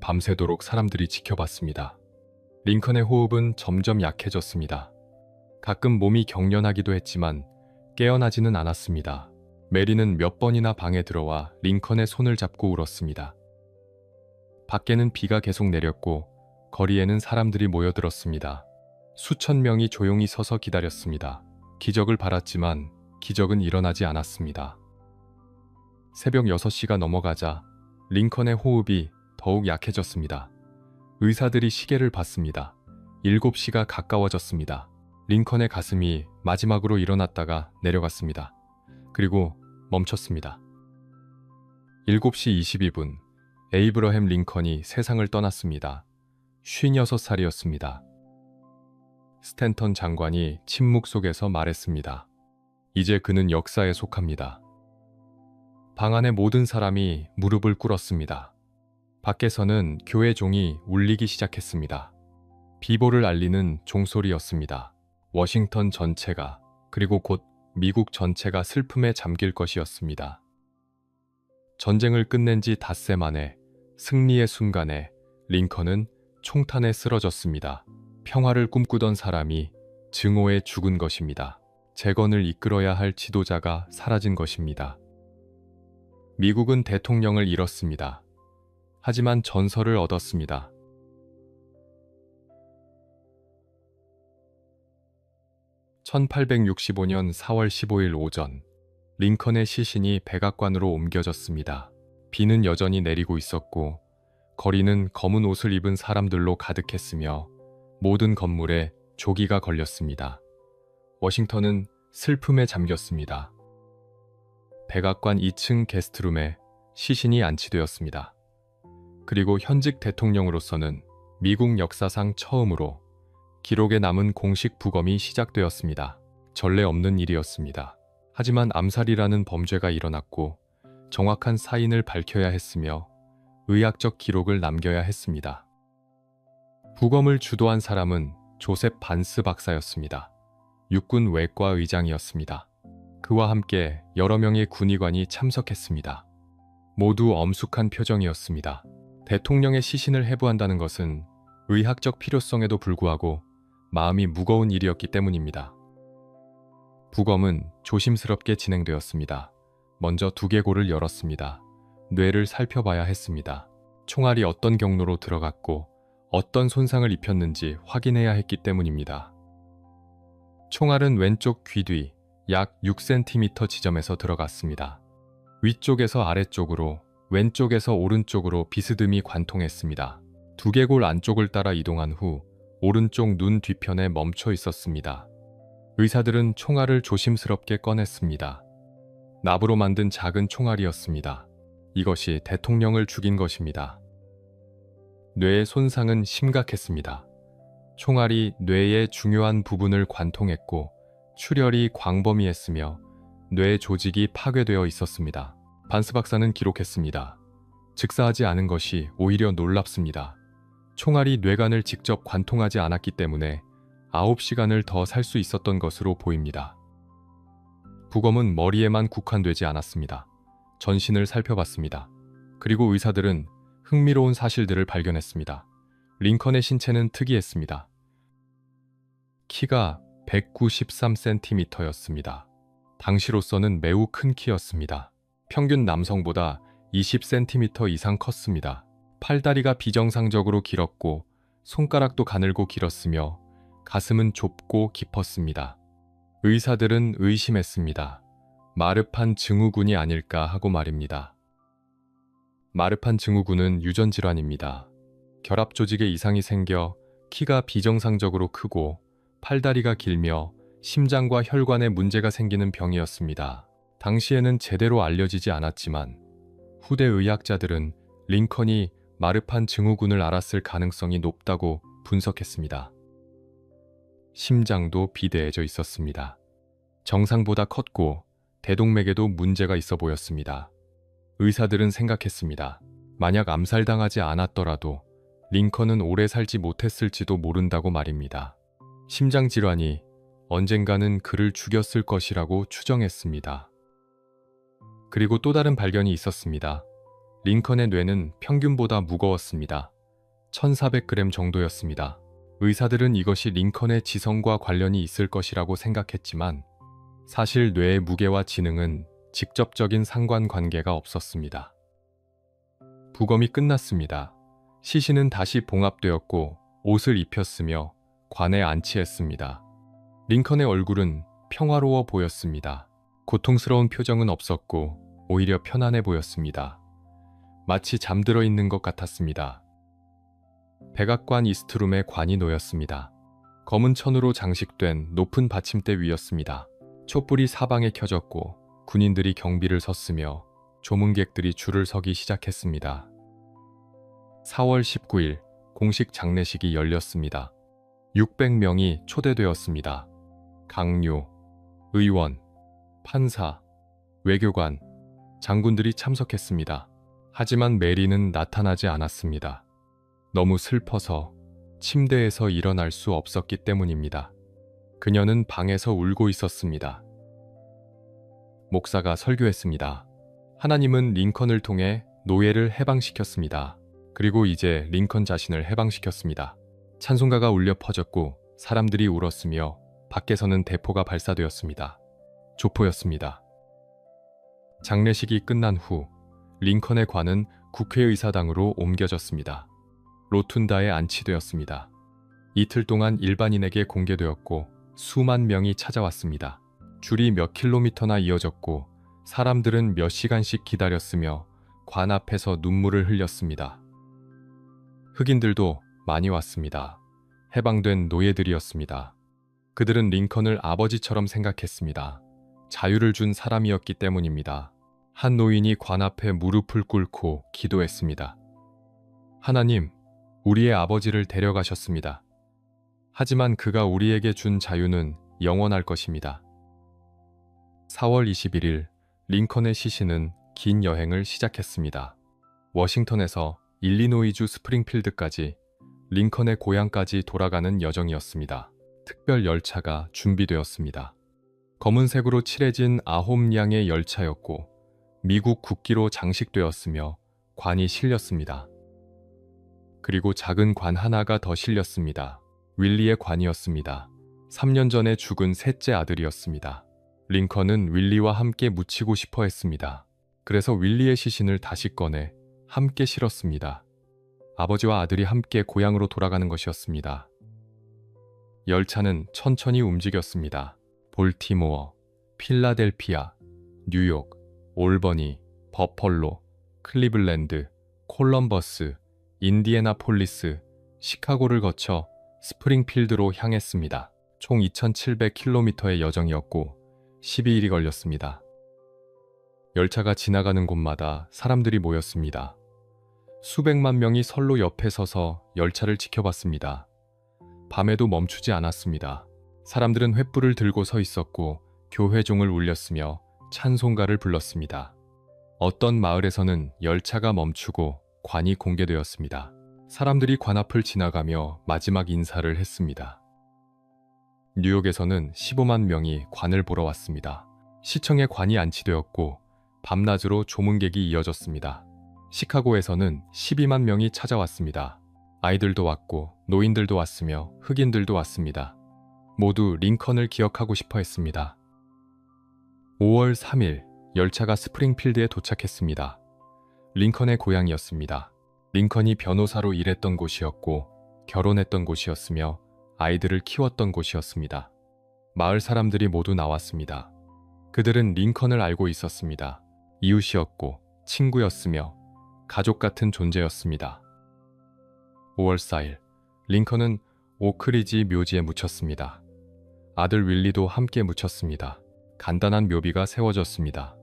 [SPEAKER 1] 밤새도록 사람들이 지켜봤습니다. 링컨의 호흡은 점점 약해졌습니다. 가끔 몸이 경련하기도 했지만 깨어나지는 않았습니다. 메리는 몇 번이나 방에 들어와 링컨의 손을 잡고 울었습니다. 밖에는 비가 계속 내렸고 거리에는 사람들이 모여들었습니다. 수천 명이 조용히 서서 기다렸습니다. 기적을 바랐지만 기적은 일어나지 않았습니다. 새벽 6시가 넘어가자 링컨의 호흡이 더욱 약해졌습니다. 의사들이 시계를 봤습니다. 7시가 가까워졌습니다. 링컨의 가슴이 마지막으로 일어났다가 내려갔습니다. 그리고 멈췄습니다. 7시 22분, 에이브러햄 링컨이 세상을 떠났습니다. 56살이었습니다. 스탠턴 장관이 침묵 속에서 말했습니다. 이제 그는 역사에 속합니다. 방 안의 모든 사람이 무릎을 꿇었습니다. 밖에서는 교회 종이 울리기 시작했습니다. 비보를 알리는 종소리였습니다. 워싱턴 전체가, 그리고 곧 미국 전체가 슬픔에 잠길 것이었습니다. 전쟁을 끝낸 지 닷새 만에 승리의 순간에 링컨은 총탄에 쓰러졌습니다. 평화를 꿈꾸던 사람이 증오에 죽은 것입니다. 재건을 이끌어야 할 지도자가 사라진 것입니다. 미국은 대통령을 잃었습니다. 하지만 전설을 얻었습니다. (1865년 4월 15일) 오전, 링컨의 시신이 백악관으로 옮겨졌습니다. 비는 여전히 내리고 있었고 거리는 검은 옷을 입은 사람들로 가득했으며 모든 건물에 조기가 걸렸습니다. 워싱턴은 슬픔에 잠겼습니다. 백악관 2층 게스트룸에 시신이 안치되었습니다. 그리고 현직 대통령으로서는 미국 역사상 처음으로 기록에 남은 공식 부검이 시작되었습니다. 전례 없는 일이었습니다. 하지만 암살이라는 범죄가 일어났고 정확한 사인을 밝혀야 했으며 의학적 기록을 남겨야 했습니다. 부검을 주도한 사람은 조셉 반스 박사였습니다. 육군 외과 의장이었습니다. 그와 함께 여러 명의 군의관이 참석했습니다. 모두 엄숙한 표정이었습니다. 대통령의 시신을 해부한다는 것은 의학적 필요성에도 불구하고 마음이 무거운 일이었기 때문입니다. 부검은 조심스럽게 진행되었습니다. 먼저 두개골을 열었습니다. 뇌를 살펴봐야 했습니다. 총알이 어떤 경로로 들어갔고 어떤 손상을 입혔는지 확인해야 했기 때문입니다. 총알은 왼쪽 귀 뒤 약 6cm 지점에서 들어갔습니다. 위쪽에서 아래쪽으로, 왼쪽에서 오른쪽으로 비스듬히 관통했습니다. 두개골 안쪽을 따라 이동한 후 오른쪽 눈 뒤편에 멈춰 있었습니다. 의사들은 총알을 조심스럽게 꺼냈습니다. 납으로 만든 작은 총알이었습니다. 이것이 대통령을 죽인 것입니다. 뇌의 손상은 심각했습니다. 총알이 뇌의 중요한 부분을 관통했고 출혈이 광범위했으며 뇌 조직이 파괴되어 있었습니다. 반스 박사는 기록했습니다. 즉사하지 않은 것이 오히려 놀랍습니다. 총알이 뇌관을 직접 관통하지 않았기 때문에 9시간을 더 살 수 있었던 것으로 보입니다. 부검은 머리에만 국한되지 않았습니다. 전신을 살펴봤습니다. 그리고 의사들은 흥미로운 사실들을 발견했습니다. 링컨의 신체는 특이했습니다. 키가 193cm였습니다. 당시로서는 매우 큰 키였습니다. 평균 남성보다 20cm 이상 컸습니다. 팔다리가 비정상적으로 길었고 손가락도 가늘고 길었으며 가슴은 좁고 깊었습니다. 의사들은 의심했습니다. 마르판 증후군이 아닐까 하고 말입니다. 마르판 증후군은 유전 질환입니다. 결합 조직에 이상이 생겨 키가 비정상적으로 크고 팔다리가 길며 심장과 혈관에 문제가 생기는 병이었습니다. 당시에는 제대로 알려지지 않았지만 후대 의학자들은 링컨이 마르판 증후군을 앓았을 가능성이 높다고 분석했습니다. 심장도 비대해져 있었습니다. 정상보다 컸고 대동맥에도 문제가 있어 보였습니다. 의사들은 생각했습니다. 만약 암살당하지 않았더라도 링컨은 오래 살지 못했을지도 모른다고 말입니다. 심장질환이 언젠가는 그를 죽였을 것이라고 추정했습니다. 그리고 또 다른 발견이 있었습니다. 링컨의 뇌는 평균보다 무거웠습니다. 1400g 정도였습니다. 의사들은 이것이 링컨의 지성과 관련이 있을 것이라고 생각했지만 사실 뇌의 무게와 지능은 직접적인 상관관계가 없었습니다. 부검이 끝났습니다. 시신은 다시 봉합되었고 옷을 입혔으며 관에 안치했습니다. 링컨의 얼굴은 평화로워 보였습니다. 고통스러운 표정은 없었고 오히려 편안해 보였습니다. 마치 잠들어 있는 것 같았습니다. 백악관 이스트룸에 관이 놓였습니다. 검은 천으로 장식된 높은 받침대 위였습니다. 촛불이 사방에 켜졌고 군인들이 경비를 섰으며 조문객들이 줄을 서기 시작했습니다. 4월 19일 공식 장례식이 열렸습니다. 600명이 초대되었습니다. 강요, 의원, 판사, 외교관, 장군들이 참석했습니다. 하지만 메리는 나타나지 않았습니다. 너무 슬퍼서 침대에서 일어날 수 없었기 때문입니다. 그녀는 방에서 울고 있었습니다. 목사가 설교했습니다. 하나님은 링컨을 통해 노예를 해방시켰습니다. 그리고 이제 링컨 자신을 해방시켰습니다. 찬송가가 울려 퍼졌고 사람들이 울었으며 밖에서는 대포가 발사되었습니다. 조포였습니다. 장례식이 끝난 후 링컨의 관은 국회의사당으로 옮겨졌습니다. 로툰다에 안치되었습니다. 이틀 동안 일반인에게 공개되었고 수만 명이 찾아왔습니다. 줄이 몇 킬로미터나 이어졌고 사람들은 몇 시간씩 기다렸으며 관 앞에서 눈물을 흘렸습니다. 흑인들도 많이 왔습니다. 해방된 노예들이었습니다. 그들은 링컨을 아버지처럼 생각했습니다. 자유를 준 사람이었기 때문입니다. 한 노인이 관 앞에 무릎을 꿇고 기도했습니다. 하나님, 우리의 아버지를 데려가셨습니다. 하지만 그가 우리에게 준 자유는 영원할 것입니다. 4월 21일 링컨의 시신은 긴 여행을 시작했습니다. 워싱턴에서 일리노이주 스프링필드까지 링컨의 고향까지 돌아가는 여정이었습니다. 특별 열차가 준비되었습니다. 검은색으로 칠해진 9량의 열차였고 미국 국기로 장식되었으며 관이 실렸습니다. 그리고 작은 관 하나가 더 실렸습니다. 윌리의 관이었습니다. 3년 전에 죽은 셋째 아들이었습니다. 링컨은 윌리와 함께 묻히고 싶어 했습니다. 그래서 윌리의 시신을 다시 꺼내 함께 실었습니다. 아버지와 아들이 함께 고향으로 돌아가는 것이었습니다. 열차는 천천히 움직였습니다. 볼티모어, 필라델피아, 뉴욕, 올버니, 버펄로, 클리블랜드, 콜럼버스, 인디애나폴리스, 시카고를 거쳐 스프링필드로 향했습니다. 총 2,700km의 여정이었고 12일이 걸렸습니다. 열차가 지나가는 곳마다 사람들이 모였습니다. 수백만 명이 선로 옆에 서서 열차를 지켜봤습니다. 밤에도 멈추지 않았습니다. 사람들은 횃불을 들고 서 있었고 교회종을 울렸으며 찬송가를 불렀습니다. 어떤 마을에서는 열차가 멈추고 관이 공개되었습니다. 사람들이 관 앞을 지나가며 마지막 인사를 했습니다. 뉴욕에서는 15만 명이 관을 보러 왔습니다. 시청에 관이 안치되었고 밤낮으로 조문객이 이어졌습니다. 시카고에서는 12만 명이 찾아왔습니다. 아이들도 왔고 노인들도 왔으며 흑인들도 왔습니다. 모두 링컨을 기억하고 싶어 했습니다. 5월 3일 열차가 스프링필드에 도착했습니다. 링컨의 고향이었습니다. 링컨이 변호사로 일했던 곳이었고 결혼했던 곳이었으며 아이들을 키웠던 곳이었습니다. 마을 사람들이 모두 나왔습니다. 그들은 링컨을 알고 있었습니다. 이웃이었고 친구였으며 가족 같은 존재였습니다. 5월 4일 링컨은 오크리지 묘지에 묻혔습니다. 아들 윌리도 함께 묻혔습니다. 간단한 묘비가 세워졌습니다.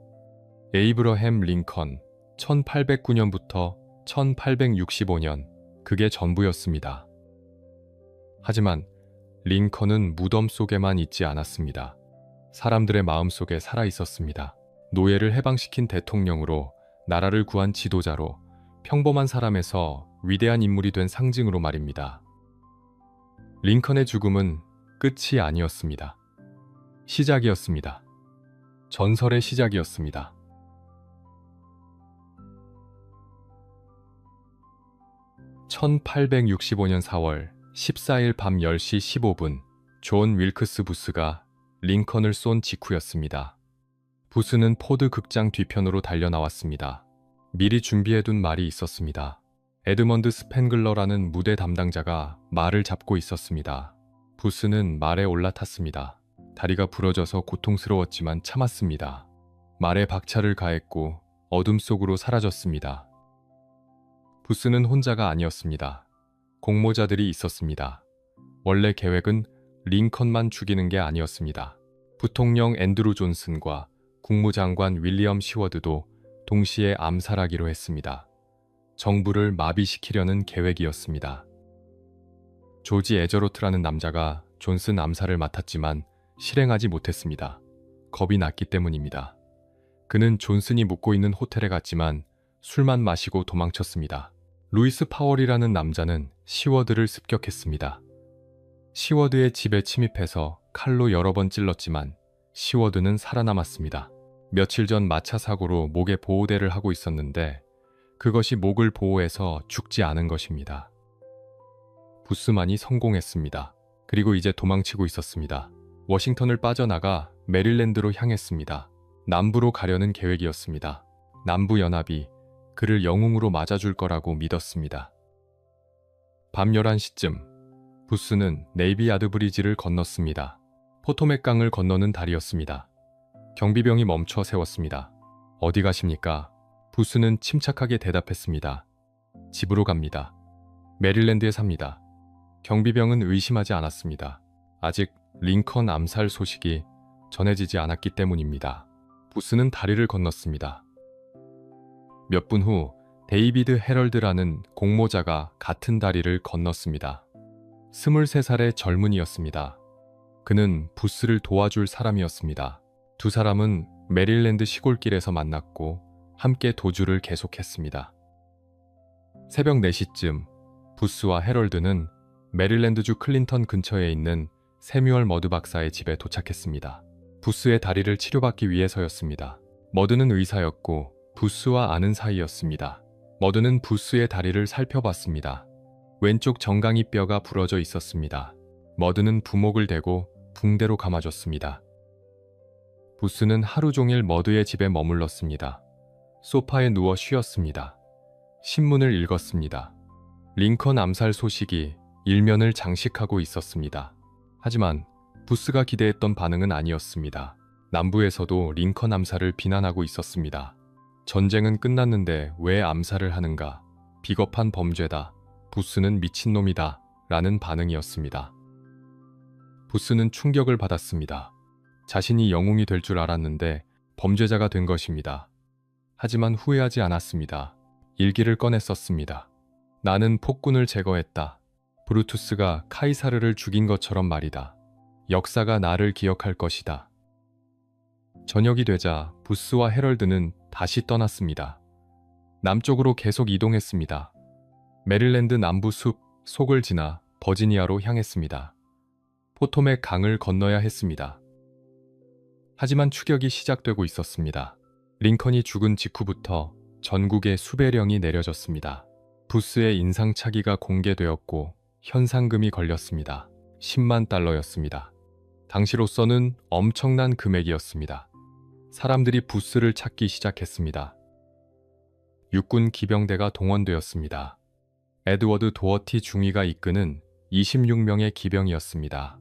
[SPEAKER 1] 에이브러햄 링컨 1809년부터 1865년 그게 전부였습니다. 하지만 링컨은 무덤 속에만 있지 않았습니다. 사람들의 마음속에 살아 있었습니다. 노예를 해방시킨 대통령으로, 나라를 구한 지도자로, 평범한 사람에서 위대한 인물이 된 상징으로 말입니다. 링컨의 죽음은 끝이 아니었습니다. 시작이었습니다. 전설의 시작이었습니다. (1865년 4월) 14일 밤 10시 15분 존 윌크스 부스가 링컨을 쏜 직후였습니다. 부스는 포드 극장 뒤편으로 달려나왔습니다. 미리 준비해둔 말이 있었습니다. 에드먼드 스펜글러라는 무대 담당자가 말을 잡고 있었습니다. 부스는 말에 올라탔습니다. 다리가 부러져서 고통스러웠지만 참았습니다. 말에 박차를 가했고 어둠 속으로 사라졌습니다. 부스는 혼자가 아니었습니다. 공모자들이 있었습니다. 원래 계획은 링컨만 죽이는 게 아니었습니다. 부통령 앤드루 존슨과 국무장관 윌리엄 시워드도 동시에 암살하기로 했습니다. 정부를 마비시키려는 계획이었습니다. 조지 에저로트라는 남자가 존슨 암살을 맡았지만 실행하지 못했습니다. 겁이 났기 때문입니다. 그는 존슨이 묵고 있는 호텔에 갔지만 술만 마시고 도망쳤습니다. 루이스 파월이라는 남자는 시워드를 습격했습니다. 시워드의 집에 침입해서 칼로 여러 번 찔렀지만 시워드는 살아남았습니다. 며칠 전 마차 사고로 목에 보호대를 하고 있었는데 그것이 목을 보호해서 죽지 않은 것입니다. 부스만이 성공했습니다. 그리고 이제 도망치고 있었습니다. 워싱턴을 빠져나가 메릴랜드로 향했습니다. 남부로 가려는 계획이었습니다. 남부연합이 그를 영웅으로 맞아줄 거라고 믿었습니다. 밤 11시쯤 부스는 네이비 야드 브리지를 건넜습니다. 포토맥 강을 건너는 다리였습니다. 경비병이 멈춰 세웠습니다. 어디 가십니까? 부스는 침착하게 대답했습니다. 집으로 갑니다. 메릴랜드에 삽니다. 경비병은 의심하지 않았습니다. 아직 링컨 암살 소식이 전해지지 않았기 때문입니다. 부스는 다리를 건넜습니다. 몇 분 후 데이비드 헤럴드라는 공모자가 같은 다리를 건넜습니다. 23살의 젊은이였습니다. 그는 부스를 도와줄 사람이었습니다. 두 사람은 메릴랜드 시골길에서 만났고 함께 도주를 계속했습니다. 새벽 4시쯤 부스와 헤럴드는 메릴랜드주 클린턴 근처에 있는 세뮤얼 머드 박사의 집에 도착했습니다. 부스의 다리를 치료받기 위해서였습니다. 머드는 의사였고 부스와 아는 사이였습니다. 머드는 부스의 다리를 살펴봤습니다. 왼쪽 정강이 뼈가 부러져 있었습니다. 머드는 부목을 대고 붕대로 감아줬습니다. 부스는 하루 종일 머드의 집에 머물렀습니다. 소파에 누워 쉬었습니다. 신문을 읽었습니다. 링컨 암살 소식이 일면을 장식하고 있었습니다. 하지만 부스가 기대했던 반응은 아니었습니다. 남부에서도 링컨 암살을 비난하고 있었습니다. 전쟁은 끝났는데 왜 암살을 하는가? 비겁한 범죄다. 부스는 미친놈이다. 라는 반응이었습니다. 부스는 충격을 받았습니다. 자신이 영웅이 될 줄 알았는데 범죄자가 된 것입니다. 하지만 후회하지 않았습니다. 일기를 꺼내 썼습니다. 나는 폭군을 제거했다. 브루투스가 카이사르를 죽인 것처럼 말이다. 역사가 나를 기억할 것이다. 저녁이 되자 부스와 헤럴드는 다시 떠났습니다. 남쪽으로 계속 이동했습니다. 메릴랜드 남부 숲 속을 지나 버지니아로 향했습니다. 포토맥 강을 건너야 했습니다. 하지만 추격이 시작되고 있었습니다. 링컨이 죽은 직후부터 전국에 수배령이 내려졌습니다. 부스의 인상착의가 공개되었고 현상금이 걸렸습니다. 10만 달러였습니다. 당시로서는 엄청난 금액이었습니다. 사람들이 부스를 찾기 시작했습니다. 육군 기병대가 동원되었습니다. 에드워드 도어티 중위가 이끄는 26명의 기병이었습니다.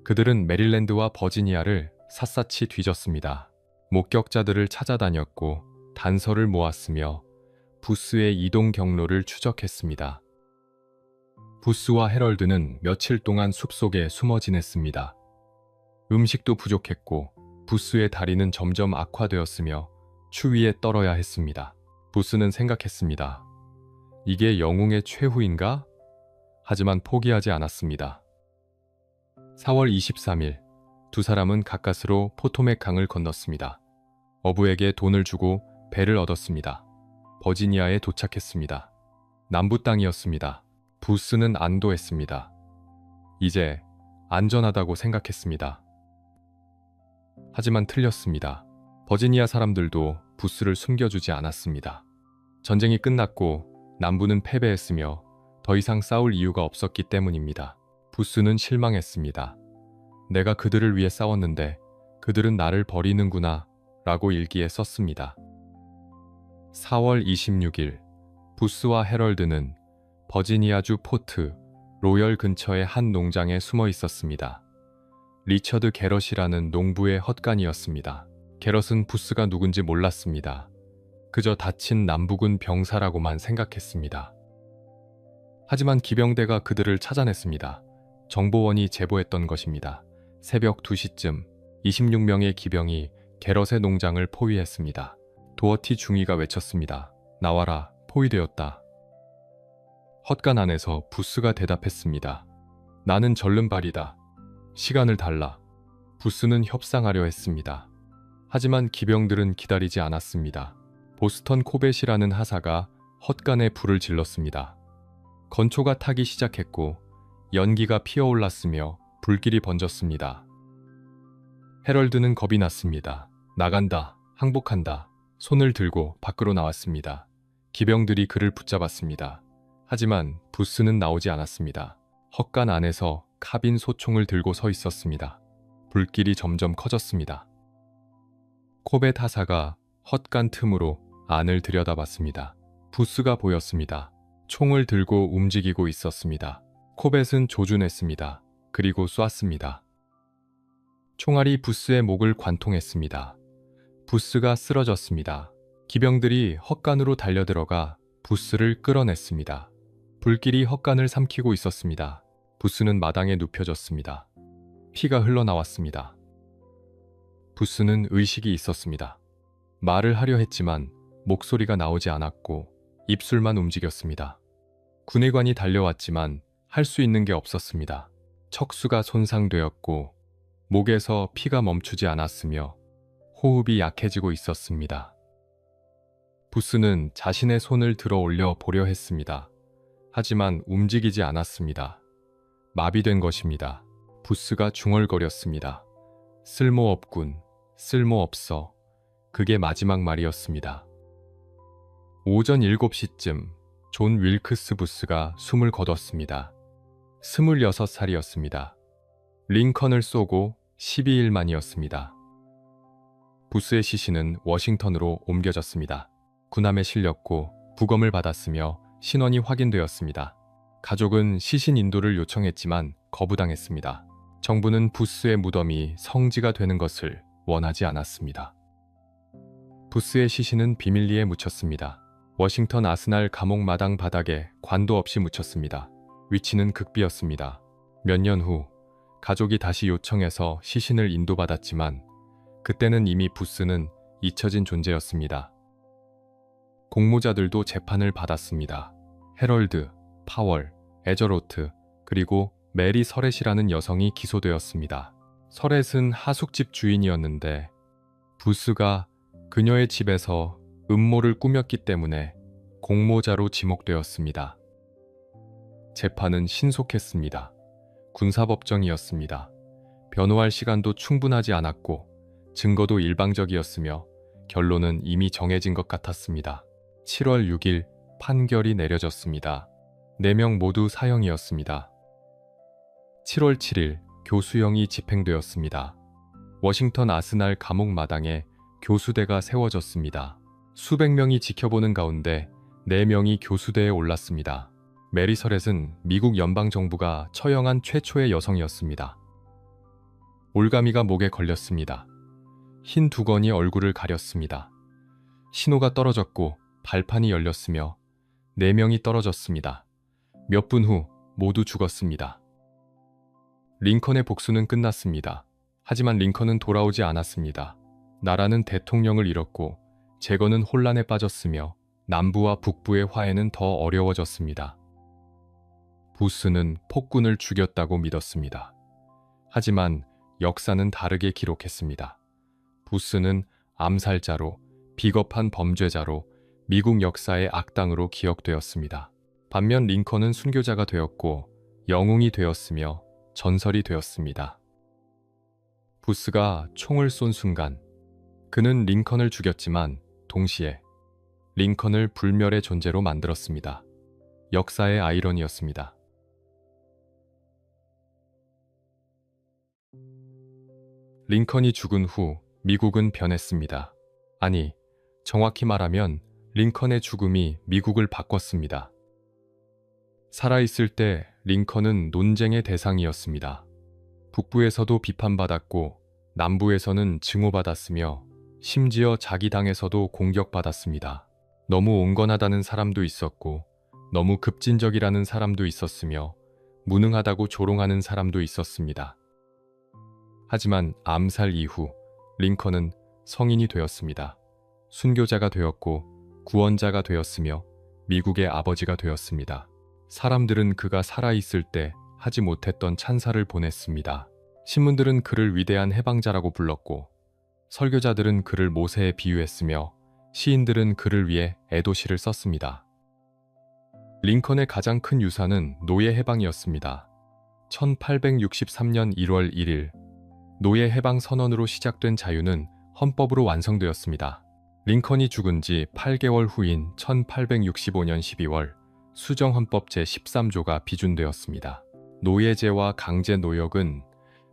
[SPEAKER 1] 그들은 메릴랜드와 버지니아를 샅샅이 뒤졌습니다. 목격자들을 찾아다녔고 단서를 모았으며 부스의 이동 경로를 추적했습니다. 부스와 헤럴드는 며칠 동안 숲속에 숨어 지냈습니다. 음식도 부족했고 부스의 다리는 점점 악화되었으며 추위에 떨어야 했습니다. 부스는 생각했습니다. 이게 영웅의 최후인가? 하지만 포기하지 않았습니다. 4월 23일 두 사람은 가까스로 포토맥 강을 건넜습니다. 어부에게 돈을 주고 배를 얻었습니다. 버지니아에 도착했습니다. 남부 땅이었습니다. 부스는 안도했습니다. 이제 안전하다고 생각했습니다. 하지만 틀렸습니다. 버지니아 사람들도 부스를 숨겨주지 않았습니다. 전쟁이 끝났고 남부는 패배했으며 더 이상 싸울 이유가 없었기 때문입니다. 부스는 실망했습니다. 내가 그들을 위해 싸웠는데 그들은 나를 버리는구나 라고 일기에 썼습니다. 4월 26일 부스와 헤럴드는 버지니아주 포트 로열 근처의 한 농장에 숨어 있었습니다. 리처드 게럿이라는 농부의 헛간이었습니다. 게럿은 부스가 누군지 몰랐습니다. 그저 다친 남부군 병사라고만 생각했습니다. 하지만 기병대가 그들을 찾아냈습니다. 정보원이 제보했던 것입니다. 새벽 2시쯤 26명의 기병이 게럿의 농장을 포위했습니다. 도어티 중위가 외쳤습니다. 나와라, 포위되었다. 헛간 안에서 부스가 대답했습니다. 나는 절름발이다. 시간을 달라. 부스는 협상하려 했습니다. 하지만 기병들은 기다리지 않았습니다. 보스턴 코벳이라는 하사가 헛간에 불을 질렀습니다. 건초가 타기 시작했고 연기가 피어올랐으며 불길이 번졌습니다. 헤럴드는 겁이 났습니다. 나간다, 항복한다. 손을 들고 밖으로 나왔습니다. 기병들이 그를 붙잡았습니다. 하지만 부스는 나오지 않았습니다. 헛간 안에서 카빈 소총을 들고 서 있었습니다. 불길이 점점 커졌습니다. 코벳 하사가 헛간 틈으로 안을 들여다봤습니다. 부스가 보였습니다. 총을 들고 움직이고 있었습니다. 코벳은 조준했습니다. 그리고 쐈습니다. 총알이 부스의 목을 관통했습니다. 부스가 쓰러졌습니다. 기병들이 헛간으로 달려들어가 부스를 끌어냈습니다. 불길이 헛간을 삼키고 있었습니다. 부스는 마당에 눕혀졌습니다. 피가 흘러나왔습니다. 부스는 의식이 있었습니다. 말을 하려 했지만 목소리가 나오지 않았고 입술만 움직였습니다. 군의관이 달려왔지만 할 수 있는 게 없었습니다. 척수가 손상되었고 목에서 피가 멈추지 않았으며 호흡이 약해지고 있었습니다. 부스는 자신의 손을 들어 올려 보려 했습니다. 하지만 움직이지 않았습니다. 마비된 것입니다. 부스가 중얼거렸습니다. 쓸모없군, 쓸모없어. 그게 마지막 말이었습니다. 오전 7시쯤 존 윌크스 부스가 숨을 거뒀습니다. 26살이었습니다. 링컨을 쏘고 12일 만이었습니다. 부스의 시신은 워싱턴으로 옮겨졌습니다. 군함에 실렸고 부검을 받았으며 신원이 확인되었습니다. 가족은 시신 인도를 요청했지만 거부당했습니다. 정부는 부스의 무덤이 성지가 되는 것을 원하지 않았습니다. 부스의 시신은 비밀리에 묻혔습니다. 워싱턴 아스날 감옥 마당 바닥에 관도 없이 묻혔습니다. 위치는 극비였습니다. 몇 년 후 가족이 다시 요청해서 시신을 인도받았지만 그때는 이미 부스는 잊혀진 존재였습니다. 공모자들도 재판을 받았습니다. 헤럴드, 파월, 에저로트, 그리고 메리 서렛이라는 여성이 기소되었습니다. 서렛은 하숙집 주인이었는데 부스가 그녀의 집에서 음모를 꾸몄기 때문에 공모자로 지목되었습니다. 재판은 신속했습니다. 군사법정이었습니다. 변호할 시간도 충분하지 않았고 증거도 일방적이었으며 결론은 이미 정해진 것 같았습니다. 7월 6일 판결이 내려졌습니다. 4명 모두 사형이었습니다. 7월 7일 교수형이 집행되었습니다. 워싱턴 아스날 감옥 마당에 교수대가 세워졌습니다. 수백 명이 지켜보는 가운데 4명이 교수대에 올랐습니다. 메리 서렛은 미국 연방정부가 처형한 최초의 여성이었습니다. 올가미가 목에 걸렸습니다. 흰 두건이 얼굴을 가렸습니다. 신호가 떨어졌고 발판이 열렸으며 4명이 떨어졌습니다. 몇 분 후 모두 죽었습니다. 링컨의 복수는 끝났습니다. 하지만 링컨은 돌아오지 않았습니다. 나라는 대통령을 잃었고 재건은 혼란에 빠졌으며 남부와 북부의 화해는 더 어려워졌습니다. 부스는 폭군을 죽였다고 믿었습니다. 하지만 역사는 다르게 기록했습니다. 부스는 암살자로, 비겁한 범죄자로 미국 역사의 악당으로 기억되었습니다. 반면 링컨은 순교자가 되었고 영웅이 되었으며 전설이 되었습니다. 부스가 총을 쏜 순간 그는 링컨을 죽였지만 동시에 링컨을 불멸의 존재로 만들었습니다. 역사의 아이러니였습니다. 링컨이 죽은 후 미국은 변했습니다. 아니, 정확히 말하면 링컨의 죽음이 미국을 바꿨습니다. 살아있을 때 링컨은 논쟁의 대상이었습니다. 북부에서도 비판받았고 남부에서는 증오받았으며 심지어 자기 당에서도 공격받았습니다. 너무 온건하다는 사람도 있었고 너무 급진적이라는 사람도 있었으며 무능하다고 조롱하는 사람도 있었습니다. 하지만 암살 이후 링컨은 성인이 되었습니다. 순교자가 되었고 구원자가 되었으며 미국의 아버지가 되었습니다. 사람들은 그가 살아있을 때 하지 못했던 찬사를 보냈습니다. 신문들은 그를 위대한 해방자라고 불렀고 설교자들은 그를 모세에 비유했으며 시인들은 그를 위해 애도시를 썼습니다. 링컨의 가장 큰 유산은 노예 해방이었습니다. 1863년 1월 1일 노예 해방 선언으로 시작된 자유는 헌법으로 완성되었습니다. 링컨이 죽은 지 8개월 후인 1865년 12월 수정헌법 제13조가 비준되었습니다. 노예제와 강제 노역은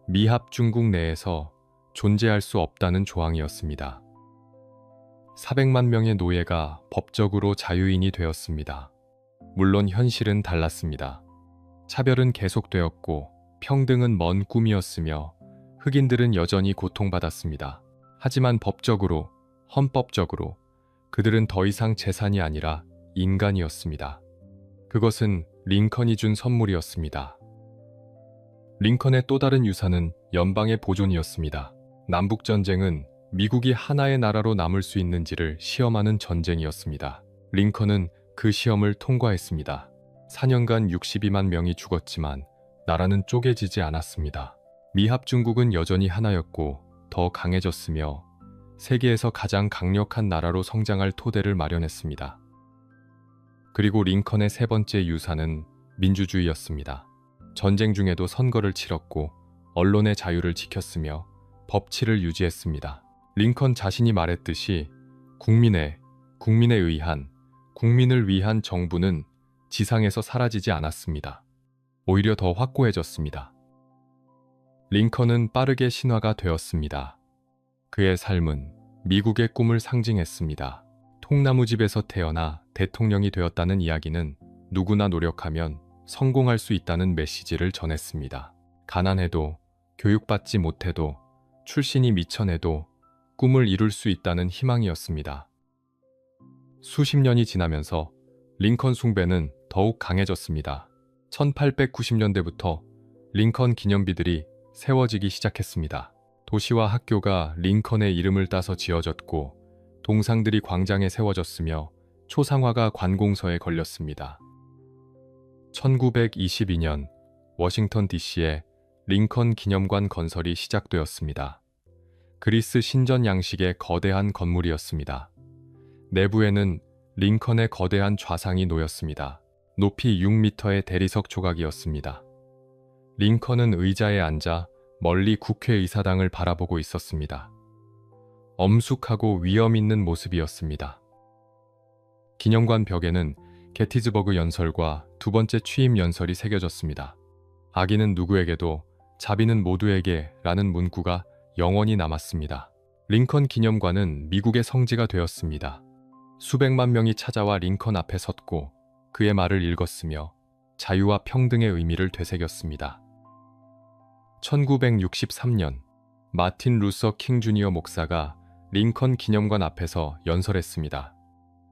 [SPEAKER 1] 미합 중국 내에서 존재할 수 없다는 조항이었습니다. 400만 명의 노예가 법적으로 자유인이 되었습니다. 물론 현실은 달랐습니다. 차별은 계속되었고 평등은 먼 꿈이었으며 흑인들은 여전히 고통받았습니다. 하지만 법적으로, 헌법적으로 그들은 더 이상 재산이 아니라 인간이었습니다. 그것은 링컨이 준 선물이었습니다. 링컨의 또 다른 유산은 연방의 보존이었습니다. 남북전쟁은 미국이 하나의 나라로 남을 수 있는지를 시험하는 전쟁이었습니다. 링컨은 그 시험을 통과했습니다. 4년간 62만 명이 죽었지만 나라는 쪼개지지 않았습니다. 미합 중국은 여전히 하나였고 더 강해졌으며 세계에서 가장 강력한 나라로 성장할 토대를 마련했습니다. 그리고 링컨의 세 번째 유산은 민주주의였습니다. 전쟁 중에도 선거를 치렀고 언론의 자유를 지켰으며 법치를 유지했습니다. 링컨 자신이 말했듯이 국민에 의한, 국민을 위한 정부는 지상에서 사라지지 않았습니다. 오히려 더 확고해졌습니다. 링컨은 빠르게 신화가 되었습니다. 그의 삶은 미국의 꿈을 상징했습니다. 통나무집에서 태어나 대통령이 되었다는 이야기는 누구나 노력하면 성공할 수 있다는 메시지를 전했습니다. 가난해도, 교육받지 못해도, 출신이 미천해도 꿈을 이룰 수 있다는 희망이었습니다. 수십 년이 지나면서 링컨 숭배는 더욱 강해졌습니다. 1890년대부터 링컨 기념비들이 세워지기 시작했습니다. 도시와 학교가 링컨의 이름을 따서 지어졌고 동상들이 광장에 세워졌으며 초상화가 관공서에 걸렸습니다. 1922년 워싱턴 DC에 링컨 기념관 건설이 시작되었습니다. 그리스 신전 양식의 거대한 건물이었습니다. 내부에는 링컨의 거대한 좌상이 놓였습니다. 높이 6m의 대리석 조각이었습니다. 링컨은 의자에 앉아 멀리 국회의사당을 바라보고 있었습니다. 엄숙하고 위험 있는 모습이었습니다. 기념관 벽에는 게티즈버그 연설과 두 번째 취임 연설이 새겨졌습니다. 악인은 누구에게도, 자비는 모두에게 라는 문구가 영원히 남았습니다. 링컨 기념관은 미국의 성지가 되었습니다. 수백만 명이 찾아와 링컨 앞에 섰고 그의 말을 읽었으며 자유와 평등의 의미를 되새겼습니다. 1963년 마틴 루서 킹 주니어 목사가 링컨 기념관 앞에서 연설했습니다.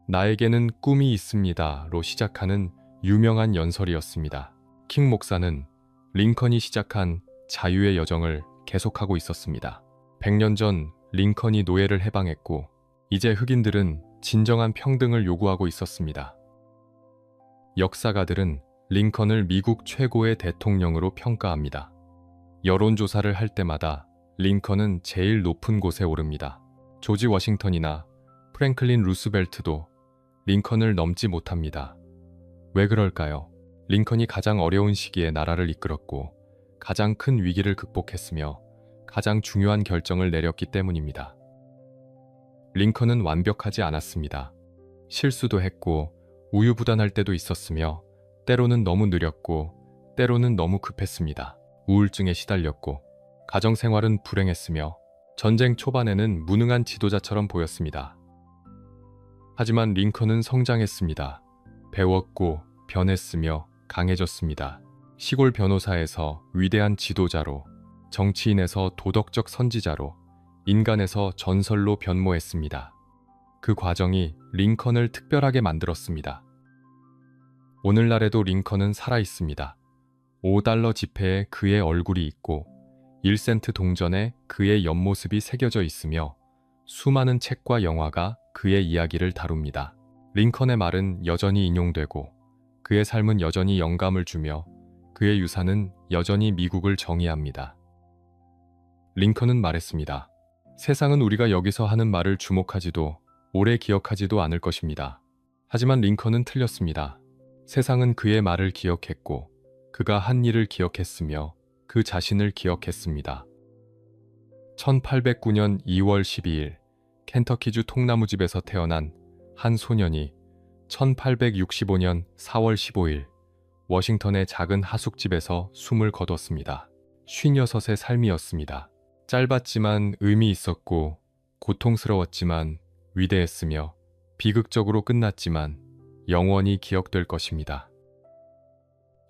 [SPEAKER 1] 나에게는 꿈이 있습니다로 시작하는 유명한 연설이었습니다. 킹 목사는 링컨이 시작한 자유의 여정을 계속하고 있었습니다. 100년 전 링컨이 노예를 해방했고 이제 흑인들은 진정한 평등을 요구하고 있었습니다. 역사가들은 링컨을 미국 최고의 대통령으로 평가합니다. 여론조사를 할 때마다 링컨은 제일 높은 곳에 오릅니다. 조지 워싱턴이나 프랭클린 루스벨트도 링컨을 넘지 못합니다. 왜 그럴까요? 링컨이 가장 어려운 시기에 나라를 이끌었고 가장 큰 위기를 극복했으며 가장 중요한 결정을 내렸기 때문입니다. 링컨은 완벽하지 않았습니다. 실수도 했고 우유부단할 때도 있었으며 때로는 너무 느렸고 때로는 너무 급했습니다. 우울증에 시달렸고 가정생활은 불행했으며 전쟁 초반에는 무능한 지도자처럼 보였습니다. 하지만 링컨은 성장했습니다. 배웠고 변했으며 강해졌습니다. 시골 변호사에서 위대한 지도자로, 정치인에서 도덕적 선지자로, 인간에서 전설로 변모했습니다. 그 과정이 링컨을 특별하게 만들었습니다. 오늘날에도 링컨은 살아있습니다. 5달러 지폐에 그의 얼굴이 있고 1센트 동전에 그의 옆모습이 새겨져 있으며 수많은 책과 영화가 그의 이야기를 다룹니다. 링컨의 말은 여전히 인용되고 그의 삶은 여전히 영감을 주며 그의 유산은 여전히 미국을 정의합니다. 링컨은 말했습니다. 세상은 우리가 여기서 하는 말을 주목하지도 오래 기억하지도 않을 것입니다. 하지만 링컨은 틀렸습니다. 세상은 그의 말을 기억했고 그가 한 일을 기억했으며 그 자신을 기억했습니다. 1809년 2월 12일 켄터키주 통나무집에서 태어난 한 소년이 1865년 4월 15일 워싱턴의 작은 하숙집에서 숨을 거뒀습니다. 56의 삶이었습니다. 짧았지만 의미 있었고 고통스러웠지만 위대했으며 비극적으로 끝났지만 영원히 기억될 것입니다.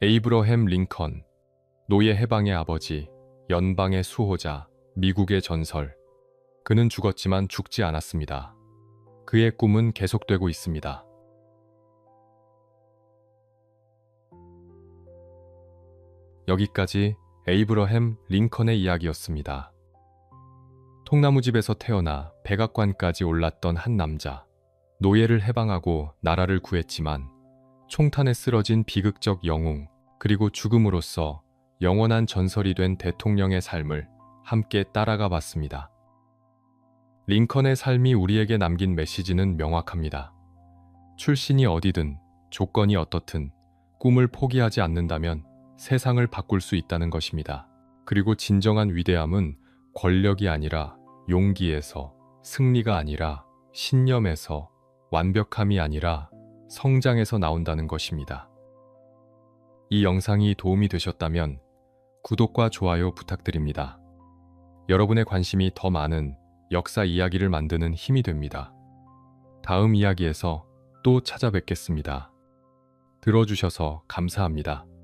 [SPEAKER 1] 에이브러햄 링컨, 노예 해방의 아버지, 연방의 수호자, 미국의 전설. 그는 죽었지만 죽지 않았습니다. 그의 꿈은 계속되고 있습니다. 여기까지 에이브러햄 링컨의 이야기였습니다. 통나무집에서 태어나 백악관까지 올랐던 한 남자. 노예를 해방하고 나라를 구했지만 총탄에 쓰러진 비극적 영웅, 그리고 죽음으로써 영원한 전설이 된 대통령의 삶을 함께 따라가 봤습니다. 링컨의 삶이 우리에게 남긴 메시지는 명확합니다. 출신이 어디든 조건이 어떻든 꿈을 포기하지 않는다면 세상을 바꿀 수 있다는 것입니다. 그리고 진정한 위대함은 권력이 아니라 용기에서, 승리가 아니라 신념에서, 완벽함이 아니라 성장에서 나온다는 것입니다. 이 영상이 도움이 되셨다면 구독과 좋아요 부탁드립니다. 여러분의 관심이 더 많은 역사 이야기를 만드는 힘이 됩니다. 다음 이야기에서 또 찾아뵙겠습니다. 들어주셔서 감사합니다.